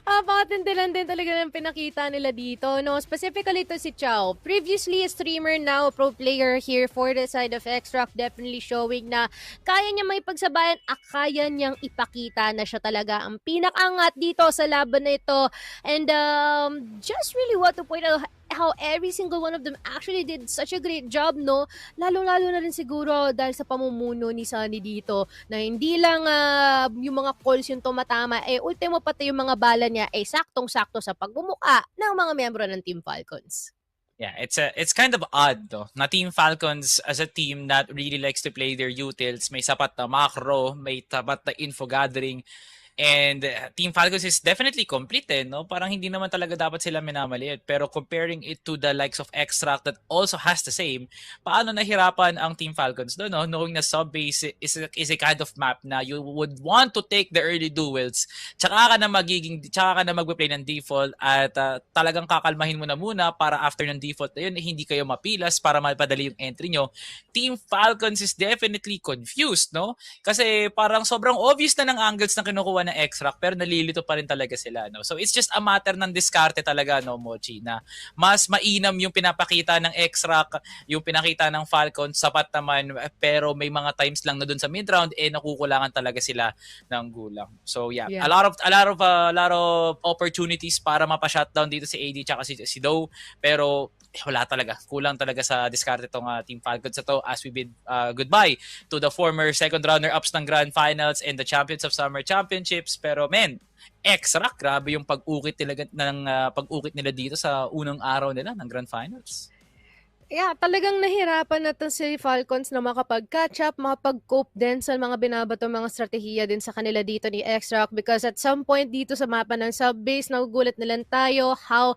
Napakatindi lang din talaga ng pinakita nila dito, no? Specifically to si Chow. Previously a streamer, now a pro player here for the side of XROCK, definitely showing na kaya niya may pagsabayan at kaya niyang ipakita na siya talaga ang pinakangat dito sa laban na ito. And just really want to point out how every single one of them actually did such a great job, no? Lalo-lalo na rin siguro dahil sa pamumuno ni Sunny dito na hindi lang yung mga calls yung tumatama, ultimo pati yung mga bala niya saktong-sakto sa pagbumuka ng mga miyembro ng Team Falcons. Yeah, it's kind of odd though. Na Team Falcons as a team that really likes to play their utils, may sapat na macro, may sapat na info gathering. And Team Falcons is definitely complete, no? Parang hindi naman talaga dapat sila minamaliit. Pero comparing it to the likes of XROCK that also has the same, paano nahirapan ang Team Falcons doon, no? Knowing na sub-base is a kind of map na you would want to take the early duels, tsaka ka na magpe-play ng default at talagang kakalmahin mo na muna para after ng default na yun, hindi kayo mapilas para mapadali yung entry nyo. Team Falcons is definitely confused, no? Kasi parang sobrang obvious na ng angles na kinukuha ng XROCK pero nalilito pa rin talaga sila, no? So it's just a matter ng diskarte talaga, no, Mochi, na mas mainam yung pinapakita ng XROCK, yung pinakita ng Falcons, sapat naman, pero may mga times lang na dun sa mid-round nakukulangan talaga sila ng gulang. So yeah. A lot of opportunities para mapa-shutdown dito si AD tsaka si Doe, pero wala talaga. Kulang talaga sa diskarte tong Team Falcons sa to as we bid goodbye to the former second runner-ups ng Grand Finals and the champions of Summer Championships. Pero men, XROCK, grabe yung pag-ukit nila dito sa unang araw nila ng Grand Finals. Yeah, talagang nahirapan na to si Falcons na makapag-catch up, makapag-cope din sa mga binabato mga strategiya din sa kanila dito ni XROCK because at some point dito sa mapa ng sub-base, nagugulat na lang tayo how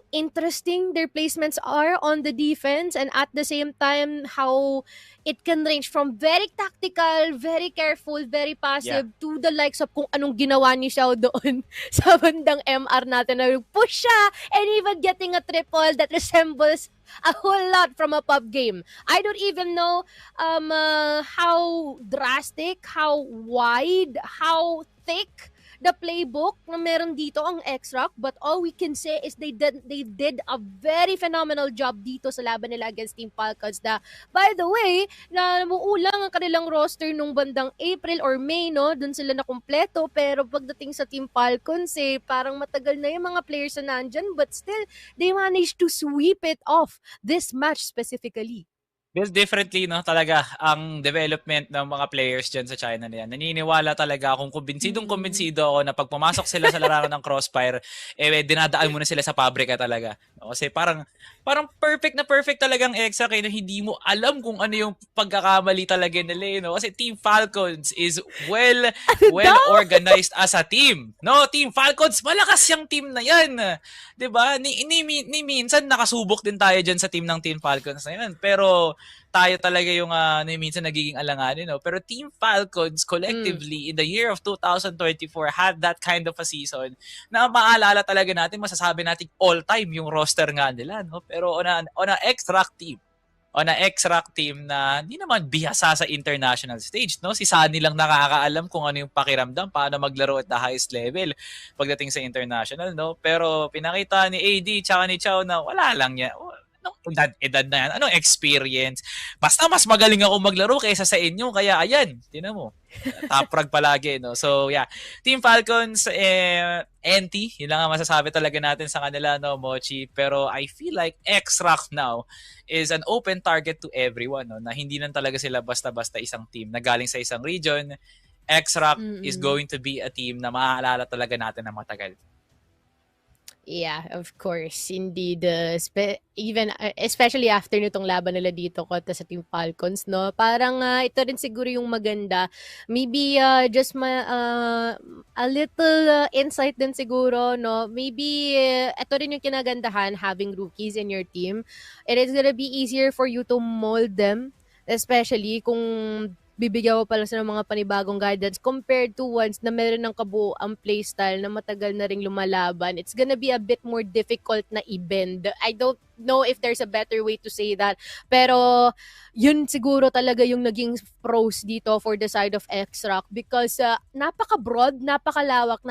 interesting their placements are on the defense and at the same time how it can range from very tactical, very careful, very passive to the likes of kung anong ginawa ni Xiao doon sa bandang MR natin na push siya and even getting a triple that resembles a whole lot from a pub game. I don't even know how drastic, how wide, how thick the playbook na meron dito ang XROCK, but all we can say is they did a very phenomenal job dito sa laban nila against Team Falcons na, by the way, na namuulang ang kanilang roster nung bandang April or May, no? Doon sila na kumpleto, pero pagdating sa Team Falcons, parang matagal na yung mga players na nandyan, but still, they managed to sweep it off this match specifically. Built differently, no? Talaga, ang development ng mga players dyan sa China na yan. Naniniwala talaga akong kumbinsidong ako na pag pumasok sila sa laro ng Crossfire, dinadaan mo na sila sa pabrika talaga. No? Kasi parang perfect na perfect talagang EXA kaya hindi mo alam kung ano yung pagkakamali talaga nila. No? Kasi Team Falcons is well organized as a team. No, Team Falcons, malakas yung team na yan. 'Di ba? Ni minsan nakasubok din tayo dyan sa team ng Team Falcons na yan. Pero tayo talaga yung minsan nagiging alanganin, no? Pero Team Falcons collectively in the year of 2024 had that kind of a season na maalala talaga natin, masasabi natin all-time yung roster nga nila, no? Pero on a XROCK team na hindi naman bihasa sa international stage, no? Si Sunny lang nakakaalam kung ano yung pakiramdam, paano maglaro at the highest level pagdating sa international, no? Pero pinakita ni AD tsaka ni Chow na wala lang yan. Edad na yan. Anong experience? Basta mas magaling ako maglaro kaysa sa inyo. Kaya ayan, tinan mo. Top frag palagi, no? So, yeah. Team Falcons, NT. Yun lang ang masasabi talaga natin sa kanila, no, Mochi? Pero I feel like XROCK now is an open target to everyone, no? Na hindi lang talaga sila basta-basta isang team na galing sa isang region. XROCK is going to be a team na maaalala talaga natin na matagal. Yeah, of course. Indeed. Even, especially after nitong laban nila dito kontra sa Team Falcons, no? Parang ito rin siguro yung maganda. Maybe just a little insight din siguro, no? Maybe ito rin yung kinagandahan having rookies in your team. It is gonna be easier for you to mold them, especially kung bibigyan mo pala sila ng mga panibagong guidance compared to once na meron ng kabuuang playstyle na matagal na ring lumalaban. It's gonna be a bit more difficult na i-bend. I don't know if there's a better way to say that. Pero yun siguro talaga yung naging pros dito for the side of XROCK because napaka-broad, napakalawak,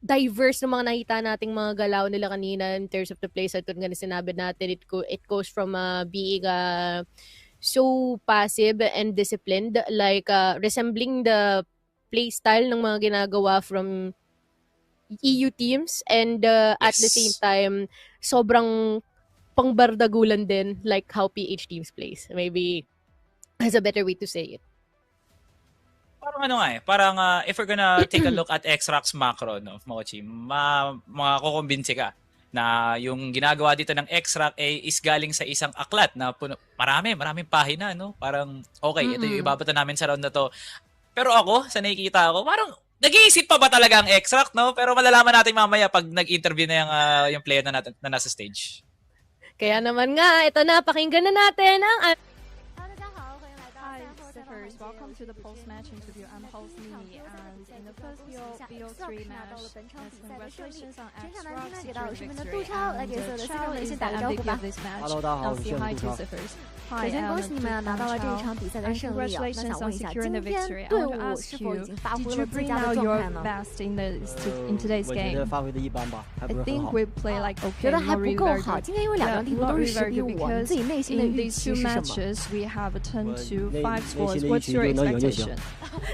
diverse ng mga nakita nating mga galaw nila kanina in terms of the playstyle. Kung nga sinabi natin, it goes from being so passive and disciplined, like resembling the playstyle ng mga ginagawa from EU teams, and at the same time sobrang pangbardagulan din, like how PH teams plays. Maybe has a better way to say it. Parang if we're gonna take a look at XROCK's macro, no, Mochi, makakukumbinsi ka na yung ginagawa dito ng XROCK is galing sa isang aklat na maraming pahina, no? Parang, okay, ito yung ibabata namin sa round na to. Pero ako, sa nakikita ko, parang nag-iisip pa ba talaga ang XROCK, no? Pero malalaman natin mamaya pag nag-interview na yung player na nasa stage. Kaya naman nga, ito na, pakinggan na natin ang... Welcome to the post-match interview. I'm host Mimi, and in the first BO3 match, congratulations on XROCK securing victory. And the challenge is the MVP of this match. Now say hi to CFPH. Hi, and congratulations on securing the victory. I want to ask you, did you bring out your best in today's game? I think we play like okay, not really very good. Yeah, not really very good because in these two matches we have a 10-5 scores. What's your expectation?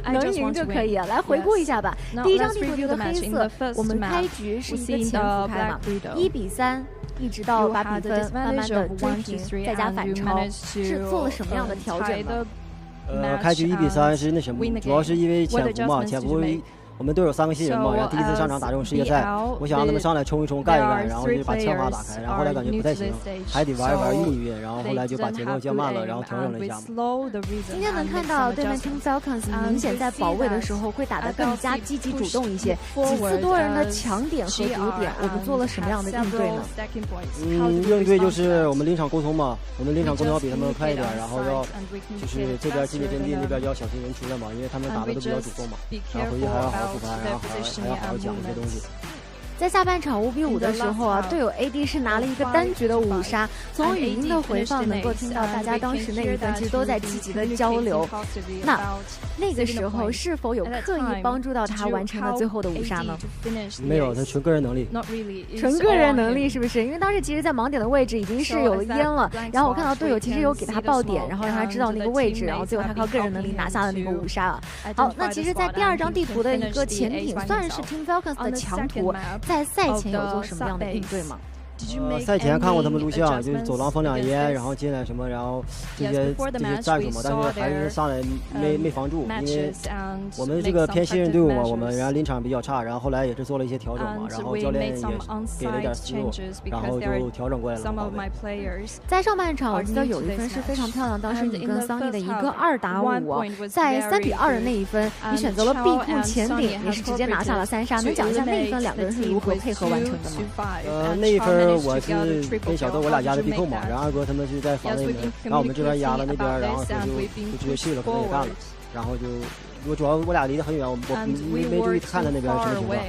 I 能 just 赢 want 就 to 可以 win. 了。来回顾一下吧。 Now 第一张 let's 地图这 review 个 the 黑 match. In 色 the，first 我们开 map, 局是 we 一个 seen 前 the 伏开嘛 Black Widow. ，1-3，一直到 You 8 had 比 the 分，慢慢 disadvantage 的 of 追 1 to 平， 3, 再加 and 反 you 超， managed 是做了什么样的 to 调 tie 整呢？ the 开局1比3是那什么 win the， 主要是因为 game. What 潜伏嘛， adjustments 潜 did 伏 you make? 我们队友3个新人嘛，然后第一次上场打这种世界赛，我想让他们上来冲一冲、干一干，然后就把枪法打开，然后后来感觉不太行，还得玩一玩、运一运，然后后来就把节奏降慢了，然后调整了一下嘛。今天能看到对面 Team Falcons 明显在保卫的时候会打得更加积极主动一些，几次多人的强点和毒点，我们做了什么样的应对呢？应对就是我们临场沟通嘛，我们临场沟通要比他们快一点，然后要就是这边进阵地，那边要小心人出来嘛，因为他们打的都比较主动嘛，然后回去还要好好复盘，然后还要好好讲一些东西。在下半场5-5的时候啊，队友 AD 是拿了一个单局的5杀。从语音的回放能够听到大家当时那一段其实都在积极的交流。那个时候是否有刻意帮助到他完成了最后的5杀呢？没有，他纯个人能力。纯个人能力是不是？因为当时其实，在盲点的位置已经是有了烟了，然后我看到队友其实有给他爆点，然后让他知道那个位置，然后最后他靠个人能力拿下了那个5杀啊。好，那其实，在第2张地图的一个潜艇算是 Team Falcons 的强图。在赛前有做什么样的应对吗？赛前看过他们录像，就是走廊封2烟，然后进来什么，然后这些战术嘛，但是还是上来没防住，因为我们这个偏新人队伍嘛，我们然后临场比较差，然后后来也是做了一些调整嘛，然后教练也给了点思路，然后就调整过来了。在上半场，我记得有一分是非常漂亮，当时你跟桑尼的一个2打5，在3比2的那一分，你选择了庇护前顶，也是直接拿下了3杀。能讲一下那一分2个人是如何配合完成的吗？那一分。我是跟小豆我俩压的地控嘛，然后二哥他们是在防那边，然后我们这边压了那边，然后就直接去了，可能也干了，然后就我主要我俩离得很远，我没注意看他那边什么情况，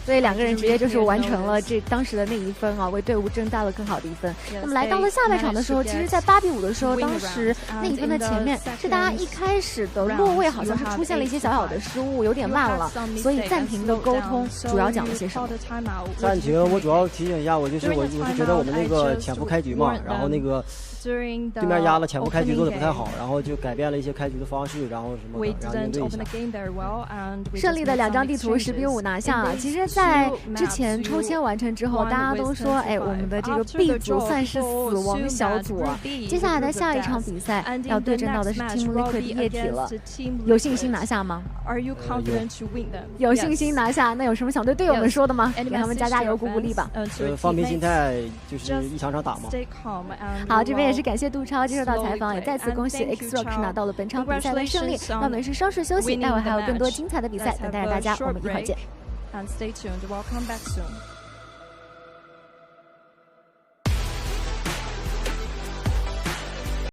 所以2个人直接就是完成了这当时的那一分啊，为队伍争到了更好的一分。那么来到了下半场的时候，其实在8比5的时候，当时那一分的前面是大家一开始的落位好像是出现了一些小小的失误，有点慢了，所以暂停的沟通主要讲了些什么？暂停，我主要提醒一下，我是觉得我们那个潜伏开局嘛，然后那个。对面压了潜伏开局做的不太好，然后就改变了一些开局的方式，然后什么的，然后应对一下。顺利的2张地图10比5拿下啊！其实，在之前抽签完成之后，大家都说，哎，我们的这个 B 组算是死亡小组啊。接下来的下一场比赛要对阵到的是 Team Liquid 的液体了，有信心拿下吗？有信心拿下，那有什么想对队友们说的吗？给他们加油鼓励吧。放平心态，就是一场场打嘛。好，这边也是感谢杜超接受到采访，也再次恭喜 XROCK 拿到了本场比赛的胜利。那我们是稍事休息，待会还有更多精彩的比赛等待着大家，我们一会儿见。And stay tuned. We'll come back soon.